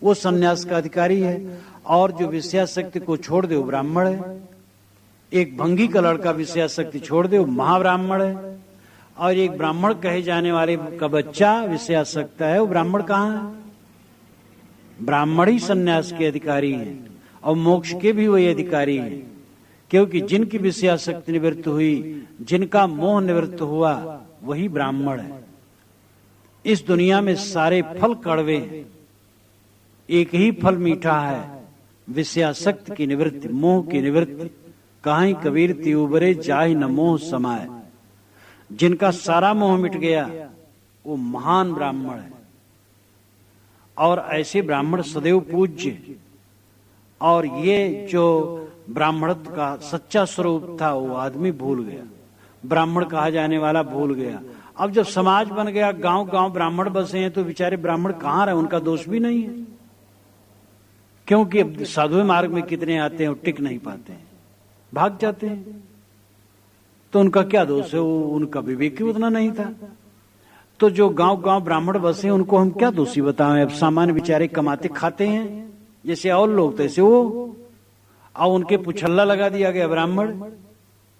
वो सन्यास का अधिकारी है। और जो विषयाशक्ति को छोड़ दे वो ब्राह्मण है। एक भंगी का लड़का विषयाशक्ति छोड़ दे वो महाब्राह्मण है। और एक ब्राह्मण कहे जाने वाले का बच्चा विषयासक्त है, वो ब्राह्मण कहाँ है? ब्राह्मण ही सन्यास के अधिकारी हैं और मोक्ष के भी वही अधिकारी हैं, क्योंकि जिनकी विषयासक्ति निवृत्त हुई, जिनका मोह निवृत्त हुआ, वही ब्राह्मण है। इस दुनिया में सारे फल कड़वे हैं, एक ही फल मीठा है, विषयासक्त की निवृत्ति, मोह की निवृत्ति। कहीं कबीर त्युबरे जाहि न मोह समाए। जिनका सारा मोह मिट गया वो महान ब्राह्मण है। और ऐसे ब्राह्मण सदैव पूज्य। और ये जो ब्राह्मणत्व का सच्चा स्वरूप था वो आदमी भूल गया, ब्राह्मण कहा जाने वाला भूल गया। अब जब समाज बन गया, गांव गांव ब्राह्मण बसे हैं, तो बेचारे ब्राह्मण कहाँ रहे? उनका दोष भी नहीं है, क्योंकि अब साधु मार्ग में कितने आते हैं, वो टिक नहीं पाते हैं, भाग जाते हैं। तो उनका क्या दोष है? वो उनका विवेक ही उतना नहीं था। तो जो गांव गांव ब्राह्मण बसे उनको हम क्या दोषी बताएं? अब सामान्य बेचारे कमाते खाते हैं जैसे और लोग, तैसे वो। और उनके पुछल्ला लगा दिया गया ब्राह्मण,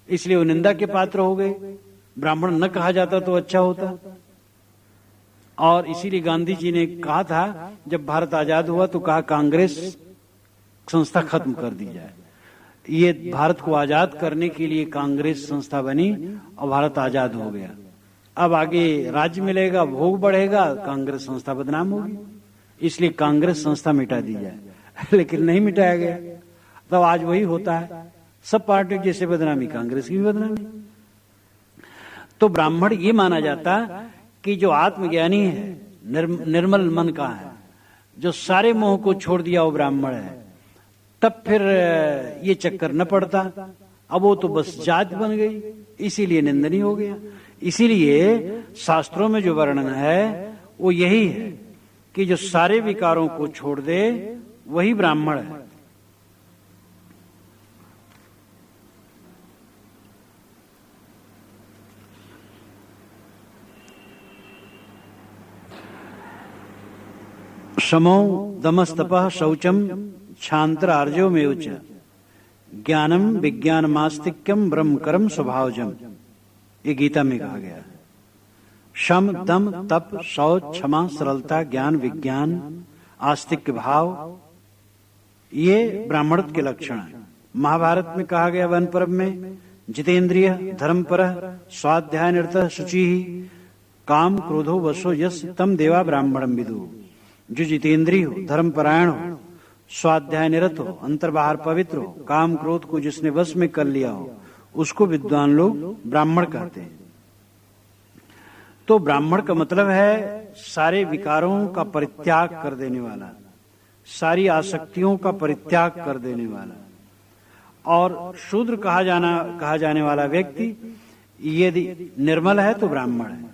इसलिए वो निंदा के पात्र हो गए। ब्राह्मण न कहा जाता तो अच्छा होता। और इसीलिए गांधी जी ने कहा था, जब भारत आजाद हुआ तो कहा कांग्रेस संस्था खत्म कर दी जाए। ये भारत को आजाद करने के लिए कांग्रेस संस्था बनी और भारत आजाद हो गया। अब आगे राज्य मिलेगा, भोग बढ़ेगा, कांग्रेस संस्था बदनाम होगी, इसलिए कांग्रेस संस्था मिटा दी जाए। लेकिन नहीं मिटाया गया। तो आज वही होता है, सब पार्टियों जैसे बदनामी, कांग्रेस की भी बदनामी। तो ब्राह्मण ये माना जाता कि जो आत्मज्ञानी है, निर्मल मन का है, जो सारे मोह को छोड़ दिया, वो ब्राह्मण है। तब फिर ये चक्कर न पड़ता। अब वो तो बस जात बन गई, इसीलिए निंदनीय हो गया। इसीलिए शास्त्रों में जो वर्णन है वो यही है कि जो सारे विकारों को छोड़ दे वही ब्राह्मण है। समो दमस्तपः शौचम क्षांतर आर्जव में उच्च ज्ञानम विज्ञान मास्तिक्यम ब्रह्म कर्म स्वभावजम। ये गीता में कहा गया। शम दम तप शौच क्षमा सरलता ज्ञान विज्ञान आस्तिक्य भाव, ये ब्राह्मण के लक्षण है। महाभारत में कहा गया वन पर्व में, जितेंद्रिय धर्मपर स्वाध्याय निरत शुचि काम क्रोधो वशो यस तम देवा ब्राह्मणम विदु। जो जितेंद्रिय हो, धर्मपरायण हो, स्वाध्याय निरत हो, अंतर बाहर पवित्र हो, काम क्रोध को जिसने वश में कर लिया हो, उसको विद्वान लोग ब्राह्मण कहते हैं। तो ब्राह्मण का मतलब है सारे विकारों का परित्याग कर देने वाला, सारी आसक्तियों का परित्याग कर देने वाला। और शूद्र कहा जाने वाला व्यक्ति यदि निर्मल है तो ब्राह्मण है,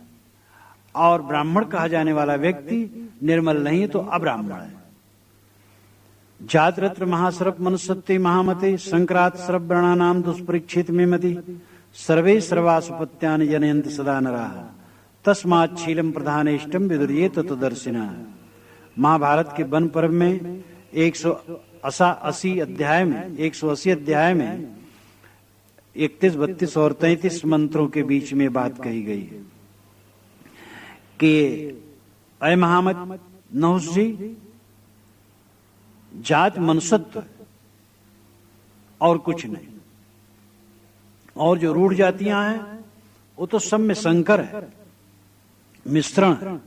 और ब्राह्मण कहा जाने वाला व्यक्ति निर्मल नहीं है तो अब्राह्मण है। जातरत्र महासरप मनुष्यत्वे महामते संक्रांत सरब वर्णानाम दुष्परीक्षित में मति सर्वे सर्वासुपत्यानि जनयन्ति सदा नराः तस्मात् शीलम प्रधानेष्टम विदुर्ये तत्वदर्शिनः। महाभारत के वन पर्व में 180 अध्याय में 180 अध्याय में 31, 32 और 33 मंत्रों के बीच में बात कही गई है कि अय महामत नहुष जी, जात मनुष्यत्व और कुछ नहीं, और जो रूढ़ जातियां हैं वो तो सब में संकर है, मिश्रण है।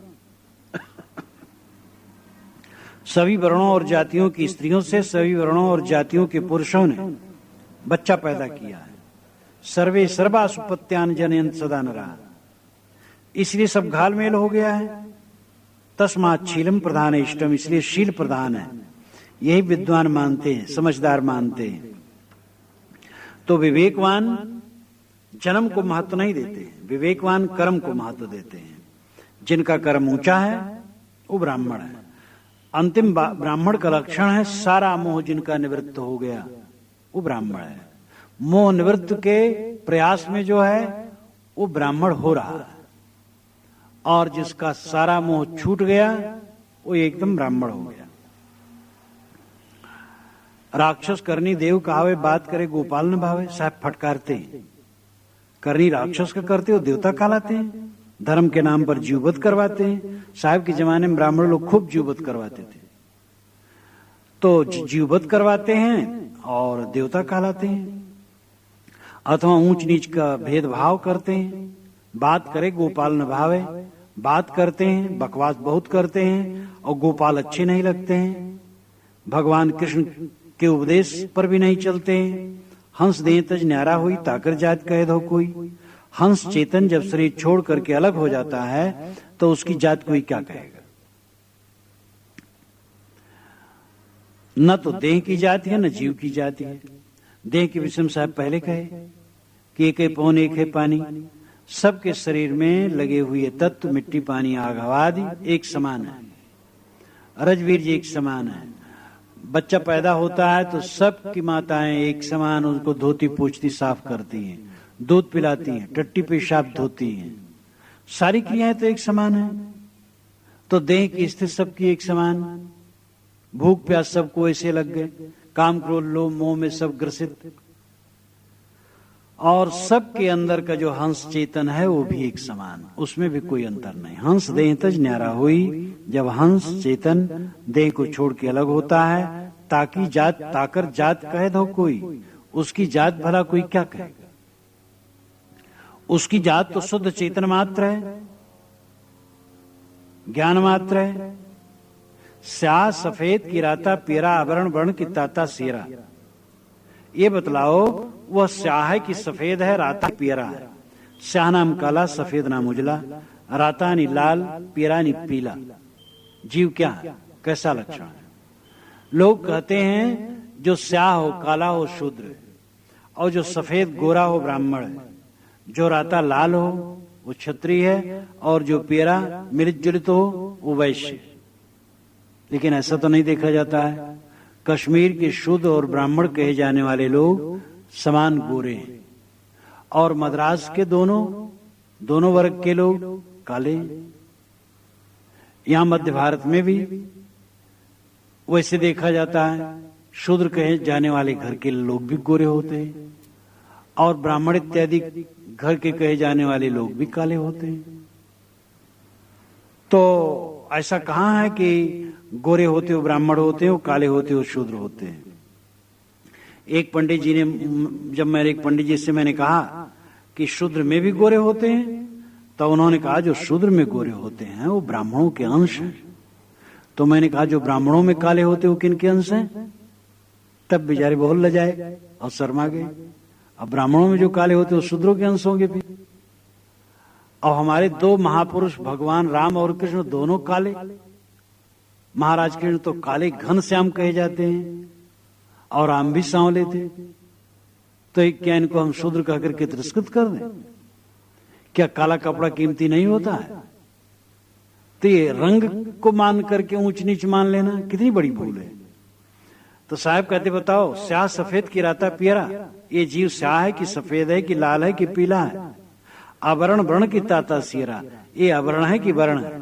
सभी वर्णों और जातियों की स्त्रियों से, सभी वर्णों और जातियों के पुरुषों ने बच्चा पैदा किया है। सर्वे सर्वा सुपत्यान जनयंत सदा नराः, इसलिए सब घालमेल हो गया है। तस्मात् शीलम प्रधान इष्टम, इसलिए शील प्रधान है, यही विद्वान मानते हैं, समझदार मानते हैं। तो विवेकवान जन्म को महत्व नहीं देते, विवेकवान कर्म को महत्व देते हैं। जिनका कर्म ऊंचा है वो ब्राह्मण है। अंतिम ब्राह्मण का लक्षण है सारा मोह जिनका निवृत्त हो गया वो ब्राह्मण है। मोह निवृत्त के प्रयास में जो है वो ब्राह्मण हो रहा है, और जिसका सारा मोह छूट गया वो एकदम ब्राह्मण हो गया। राक्षस करनी देव कहावे, बात करे गोपाल न भावे, साहब फटकारते हैं। करनी राक्षस का करते हो, देवता कहलाते हैं। धर्म के नाम पर जीववध करवाते हैं। साहब के जमाने में ब्राह्मण लोग खूब जीववध करवाते थे, तो जीववध करवाते हैं और देवता कहलाते हैं। अथवा ऊंच नीच का भेदभाव करते हैं। बात करे गोपाल न भावे, बात करते हैं, बकवास बहुत करते हैं और गोपाल अच्छे नहीं लगते हैं। भगवान कृष्ण के उपदेश पर भी नहीं चलते हैं। हंस दे तज न्यारा हुई ताकर जात कह दो कोई। हंस चेतन जब शरीर छोड़ करके अलग हो जाता है तो उसकी जात कोई क्या कहेगा। न तो देह की जाति है न जीव की जाति है। देह के विषय में साहब पहले कहे कि एक है पौन एक है पानी। सबके शरीर में लगे हुए तत्व मिट्टी पानी आग हवा आदि एक समान है। रजवीर जी एक समान है। बच्चा पैदा होता है तो सबकी माताएं एक समान उसको धोती पोंछती साफ करती हैं, दूध पिलाती हैं, टट्टी पेशाब धोती हैं, सारी क्रियाएं तो एक समान है। तो देह की स्थिति सबकी एक समान। भूख प्यास सबको ऐसे लग गए, काम क्रोध लोभ मोह में सब ग्रसित, और सबके अंदर का जो हंस चेतन है वो भी एक समान, उसमें भी कोई अंतर नहीं। हंस देह तज न्यारा हुई। जब हंस चेतन देह को छोड़ के अलग होता है ताकि जात ताकर जात कह दो कोई, उसकी जात भला कोई क्या कहेगा। उसकी जात तो शुद्ध चेतन मात्र है, ज्ञान मात्र है। स्या सफेद की राता पीरा आवरण वर्ण की ताता सेरा। ये बतलाओ वह स्याह है कि सफेद है, राता पीरा है। स्याह नाम काला, सफेद नाम उजला, राता नी लाल, पीरा नी पीला। जीव क्या है, कैसा लक्षण है। लोग कहते हैं जो स्याह हो काला हो शूद्र है, और जो सफेद गोरा हो ब्राह्मण है, जो राता लाल हो वो क्षत्रिय है, और जो पीरा मिलित जुलित हो वो वैश्य है। लेकिन ऐसा तो नहीं देखा जाता है। कश्मीर के शुद्ध और ब्राह्मण कहे जाने वाले लोग समान गोरे हैं, और मद्रास के दोनों वर्ग के लोग काले। यहां मध्य भारत में भी वैसे देखा जाता है। शूद्र कहे जाने वाले घर के लोग भी गोरे होते हैं, और ब्राह्मण इत्यादि घर के कहे जाने वाले लोग भी काले होते हैं। तो ऐसा कहाँ है कि गोरे होते हो ब्राह्मण होते हो, काले होते हो शूद्र होते हैं। एक पंडित जी ने, जब मैंने एक पंडित जी से मैंने कहा कि शूद्र में भी गोरे होते हैं, तो उन्होंने कहा जो शूद्र में गोरे होते हैं वो ब्राह्मणों के अंश हैं। तो मैंने कहा जो ब्राह्मणों में काले होते हो किन के अंश हैं। तब बेचारे बहुत लजाए और शर्मा गए। अब ब्राह्मणों में जो काले होते हो शूद्रों के अंश होंगे भी। और हमारे दो महापुरुष भगवान राम और कृष्ण दोनों काले। महाराज कृष्ण तो काले घन श्याम कहे जाते हैं, और राम भी सांवले थे। तो क्या इनको हम शूद्र कह करके तिरस्कृत कर दें। क्या काला कपड़ा कीमती नहीं होता है। तो ये रंग को मान करके ऊंच नीच मान लेना कितनी बड़ी भूल है। तो साहब कहते बताओ स्याह सफेद की राता पीरा। ये जीव स्याह है कि सफेद है कि लाल है कि पीला है। आवरण वर्ण की ताता सीरा। ये आवरण है कि वर्ण है।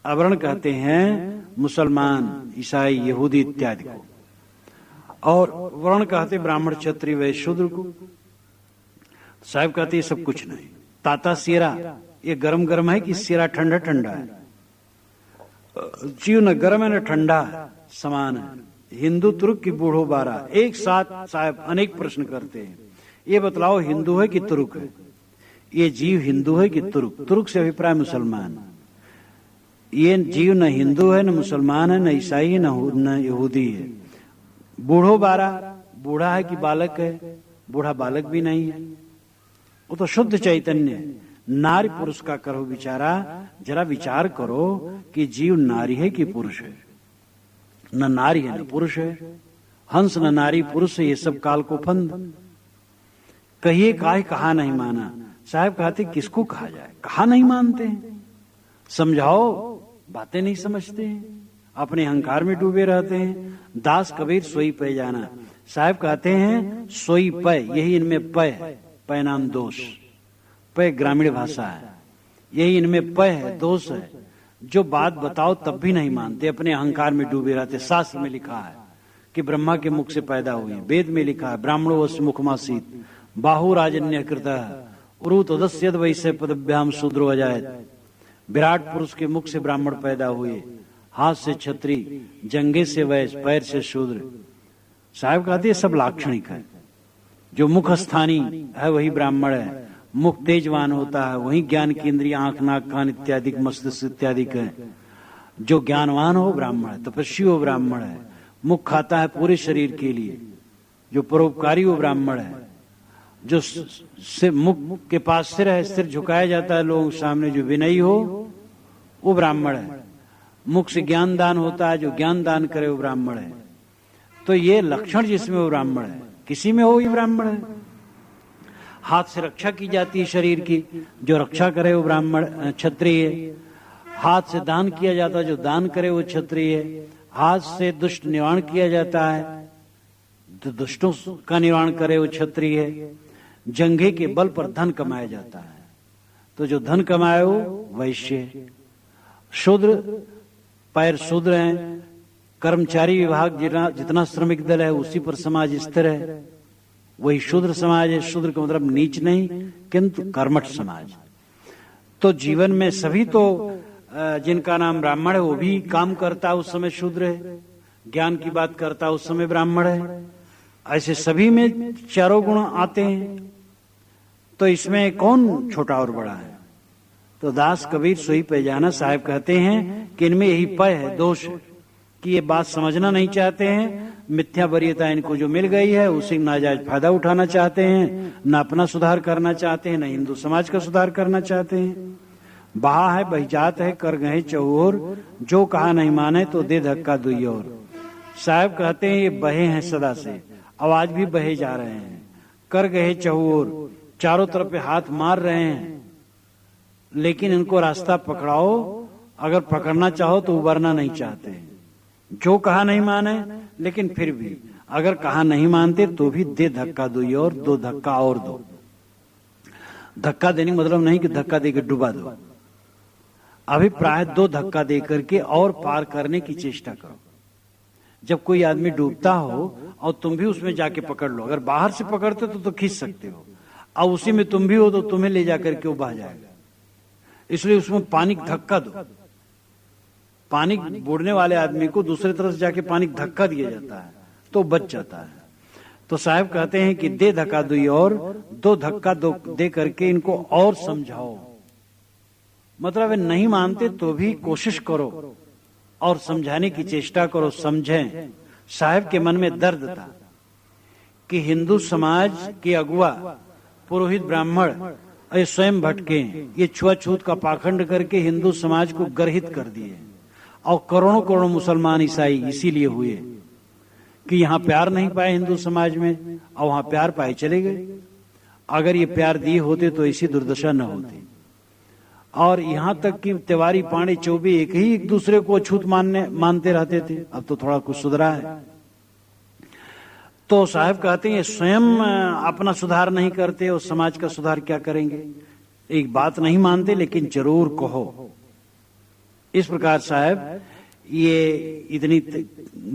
आवरण कहते हैं मुसलमान ईसाई यहूदी इत्यादि को, और वर्ण कहते ब्राह्मण क्षत्रिय वैश्य शूद्र को। साहब कहते ये सब कुछ नहीं। ताता सीरा ये गरम गरम है कि सीरा ठंडा ठंडा है। जीव न गर्म है न ठंडा है, समान है। हिंदू तुर्क की बूढ़ो बारा। एक साथ साहब अनेक प्रश्न करते हैं। ये बतलाओ हिंदू है कि तुर्क है। ये जीव हिंदू है कि तुर्क। तुर्क से अभिप्राय मुसलमान। ये जीव न हिंदू है न मुसलमान है न ईसाई है न यहूदी है। बूढ़ो बारा, बूढ़ा है कि बालक है। बूढ़ा बालक भी नहीं है, वो तो शुद्ध चैतन्य है। नारी पुरुष का करो विचारा। जरा विचार करो कि जीव नारी है कि पुरुष है। न नारी है न पुरुष है। हंस न नारी पुरुष है, ये सब काल को फंद। कहिए काहे कहा नहीं माना। साहब कहते किसको कहा जाए, कहा नहीं मानते हैं। समझाओ, बातें नहीं समझते हैं, अपने अहंकार में डूबे रहते हैं। दास कबीर सोई पै जाना। साहब कहते हैं सोई पै, यही इनमें पै है। पै नाम दोष। पै ग्रामीण भाषा है, यही इनमें पै है, दोष है। जो बात बताओ तब भी नहीं मानते, अपने अहंकार में डूबे रहते। शास्त्र में लिखा है कि ब्रह्मा के मुख से पैदा हुई। वेद में लिखा है ब्राह्मणो वस्य मुखमासीत बाहु राजन्य कृतः उरुतोदस्यद वैसे पदभ्याम शूद्रो अजायत। विराट पुरुष के मुख से ब्राह्मण पैदा हुए, हाथ से क्षत्रि, जंघे से वैश्य, पैर से शूद्र। साहब कहते हैं सब लाक्षणिक है। जो मुख स्थानी है वही ब्राह्मण है, मुख तेजवान होता है, वही ज्ञान की इंद्रिय आंख नाक कान इत्यादि मस्तिष्क इत्यादि है। जो ज्ञानवान हो ब्राह्मण है, तपस्वी हो ब्राह्मण है, मुख खाता है पूरे शरीर के लिए, जो परोपकारी हो ब्राह्मण है, जो सिर मुख के पास सिर है, सिर झुकाया जाता है लोगों के सामने, जो विनयी हो वो ब्राह्मण है। मुख से ज्ञान दान होता है, जो ज्ञान दान करे वो ब्राह्मण है। तो ये लक्षण जिसमें वो ब्राह्मण है, किसी में हो ये ब्राह्मण है। हाथ से रक्षा की जाती है शरीर की, जो रक्षा करे वो ब्राह्मण क्षत्रिय है। हाथ से दान किया जाता है, जो दान करे वो क्षत्रिय है। हाथ से दुष्ट निवारण किया जाता है, जो दुष्टों का निवारण करे वो क्षत्रिय है। जंघे के बल पर धन कमाया जाता है, तो जो धन कमाए वो वैश्य है। शूद्र, पैर शूद्र हैं। कर्मचारी विभाग जितना श्रमिक दल है उसी पर समाज स्थिर है, वही शूद्र समाज है। शूद्र का मतलब नीच नहीं, किंतु कर्मठ समाज। तो जीवन में सभी तो जिनका नाम ब्राह्मण है वो भी काम करता उस समय शूद्र है, ज्ञान की बात करता उस समय ब्राह्मण है। ऐसे सभी में चारों गुण आते हैं, तो इसमें कौन छोटा और बड़ा है? तो दास कबीर सोई पहचाना। साहब कहते हैं कि इनमें यही पय है, दोष है कि ये बात समझना नहीं चाहते हैं। मिथ्या वरीयता इनको जो मिल गई है उसी नाजायज फायदा उठाना चाहते हैं, न अपना सुधार करना चाहते हैं, न हिंदू समाज का सुधार करना चाहते हैं। बहा है बहिजात है, कर गए चौर, जो कहा नहीं माने तो दे धक्का दुई और। साहब कहते हैं ये बहे हैं सदा से, आवाज भी बहे जा रहे हैं। कर गए चौर, चारों तरफ हाथ मार रहे हैं, लेकिन इनको रास्ता पकड़ाओ। अगर पकड़ना चाहो तो उबरना नहीं चाहते। जो कहा नहीं माने, लेकिन फिर भी अगर कहा नहीं मानते तो भी दे धक्का दुई और, दो धक्का और दो। धक्का देने का मतलब नहीं कि धक्का देकर डुबा दो, अभिप्राय दो धक्का दे करके और पार करने की चेष्टा करो। जब कोई आदमी डूबता हो और तुम भी उसमें जाके पकड़ लो, अगर बाहर से पकड़ते तो खींच सकते हो, और उसी में तुम भी हो तो तुम्हें ले जाकर के वो बह जाएगा। इसलिए उसमें पानी धक्का दो। पानी बूढ़ने वाले आदमी को दूसरी तरफ से जाके पानी धक्का दिया जाता है तो बच जाता है। तो साहब कहते हैं कि दे धक्का दुई और, दो धक्का दो दे करके इनको और समझाओ। मतलब नहीं मानते तो भी कोशिश करो और समझाने की चेष्टा करो, समझें। साहब के मन में दर्द था कि हिंदू समाज के अगुआ पुरोहित ब्राह्मण ये स्वयं भटके, ये छुआछूत का पाखंड करके हिंदू समाज को गर्हित कर दिए, और करोड़ों करोड़ों मुसलमान ईसाई इसीलिए हुए कि यहाँ प्यार नहीं पाए हिंदू समाज में, और वहां प्यार पाए चले गए। अगर ये प्यार दिए होते तो ऐसी दुर्दशा न होती। और यहाँ तक कि तिवारी पांडे चौबे एक दूसरे को अछूत मानते रहते थे। अब तो थोड़ा कुछ सुधरा है। तो साहब कहते हैं स्वयं अपना सुधार नहीं करते और समाज का सुधार क्या करेंगे। एक बात नहीं मानते लेकिन जरूर कहो। इस प्रकार साहब ये इतनी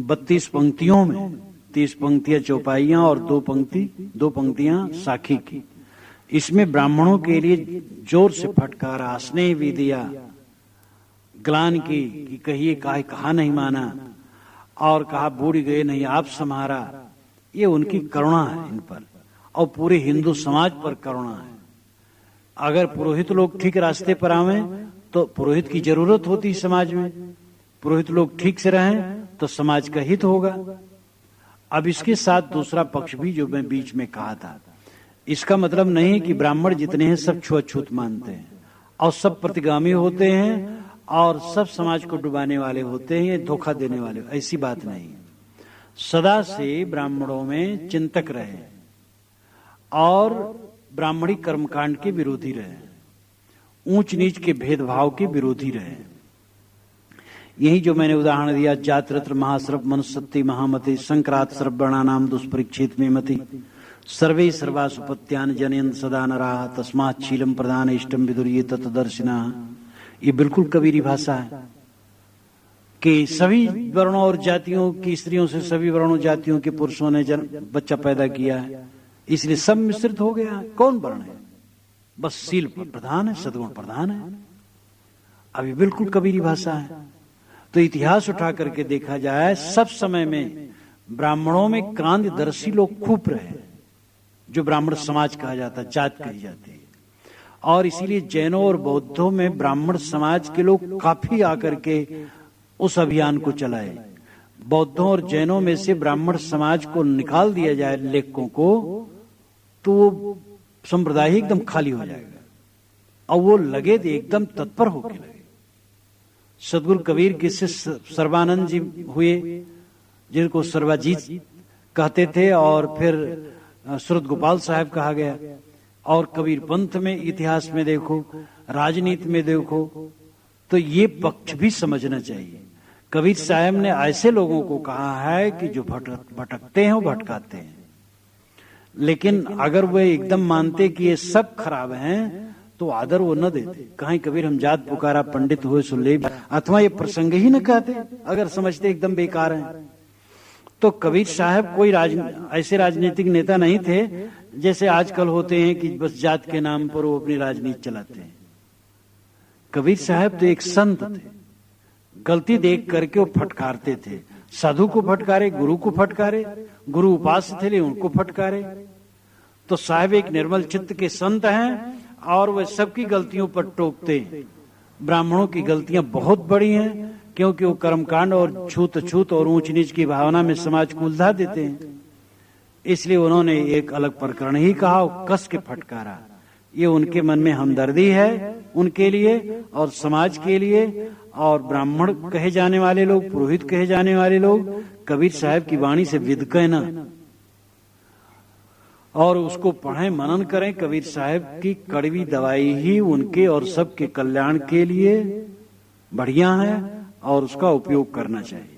32 पंक्तियों में 30 पंक्तियां चौपाइयां और दो पंक्तियां साखी की, इसमें ब्राह्मणों के लिए जोर से फटकारा, स्नेह भी दिया, ग्लान की कि कहिए कहा नहीं माना, और कहा बूढ़ गए नहीं आप सम्हारा। ये उनकी करुणा है इन पर, और पूरे हिंदू समाज पर करुणा है। अगर पुरोहित लोग ठीक रास्ते पर आवे तो पुरोहित की जरूरत होती है समाज में, पुरोहित लोग ठीक से रहें तो समाज का हित होगा। अब इसके साथ दूसरा पक्ष भी जो मैं बीच में कहा था, इसका मतलब नहीं है कि ब्राह्मण जितने हैं सब छुआछूत मानते हैं और सब प्रतिगामी होते हैं और सब समाज को डुबाने वाले होते हैं, धोखा देने वाले, ऐसी बात नहीं। सदा से ब्राह्मणों में चिंतक रहे और ब्राह्मणी कर्मकांड के विरोधी रहे, ऊंच नीच के भेदभाव के विरोधी रहे। यही जो मैंने उदाहरण दिया, जातरत्र महाश्रभ मनुसत्ति महामति संक्रांत सर्वणानाम दुष्परीक्षित में मति सर्वे सर्वासुपत्यान जनयन सदा नराः तस्मात् शीलम प्रदान इष्टम विदुर्ये तत्दर्शिना। ये बिल्कुल कबीरी भाषा है कि सभी वर्णों और जातियों की स्त्रियों से सभी वर्णों जातियों के पुरुषों ने बच्चा पैदा किया है, इसलिए सब मिश्रित हो गया। कौन वर्ण है? बस सील प्रधान है, सद्गुण प्रधान है। अभी बिल्कुल कबीरी भाषा है। तो इतिहास उठा करके देखा जाए, सब समय में ब्राह्मणों में क्रांतिदर्शी लोग खूब रहे, जो ब्राह्मण समाज कहा जाता, जात कही जाती है। और इसीलिए जैनों और बौद्धों में ब्राह्मण समाज के लोग काफी आकर के उस अभियान को चलाए। बौद्धों और जैनों में से ब्राह्मण समाज को निकाल दिया जाए लेखकों को, तो वो संप्रदाय ही एकदम खाली हो जाएगा। और वो लगे एकदम तत्पर होके लगे। सदगुरु कबीर किससे सर्वानंद जी हुए, जिनको सर्वाजीत कहते थे, और फिर सूरत गोपाल साहब कहा गया। और कबीर पंथ में इतिहास में देखो, राजनीति में देखो, तो ये पक्ष भी समझना चाहिए। कबीर साहब ने ऐसे लोगों को कहा है कि जो भटकते हैं वो भटकाते हैं, लेकिन अगर वे एकदम मानते कि ये सब खराब हैं तो आदर वो न देते। कहीं कबीर हम जात पुकारा पंडित हुए सुन ले, अथवा ये प्रसंग ही न कहते अगर समझते एकदम बेकार हैं। तो कबीर साहब कोई ऐसे राजनीतिक नेता नहीं थे जैसे आजकल होते हैं कि बस जात के नाम पर वो अपनी राजनीति चलाते हैं। कबीर साहब तो एक संत थे, गलती देख करके वो फटकारते थे। साधु को फटकारे, गुरु को फटकारे, गुरु उपास्य थे उनको फटकारे। तो साहब एक निर्मल चित्त के संत हैं और वे सबकी गलतियों पर टोकते हैं। ब्राह्मणों की गलतियां बहुत बड़ी हैं, क्योंकि वो कर्मकांड और छूत और ऊंच नीच की भावना में समाज को उलझा देते हैं। इसलिए उन्होंने एक अलग प्रकरण ही कहा और कस के फटकारा। ये उनके मन में हमदर्दी है उनके लिए और समाज के लिए। और ब्राह्मण कहे जाने वाले लोग, पुरोहित कहे जाने वाले लोग कबीर साहब की वाणी से विदकें न, और उसको पढ़ें, मनन करें। कबीर साहब की कड़वी दवाई ही उनके और सबके कल्याण के लिए बढ़िया है और उसका उपयोग करना चाहिए।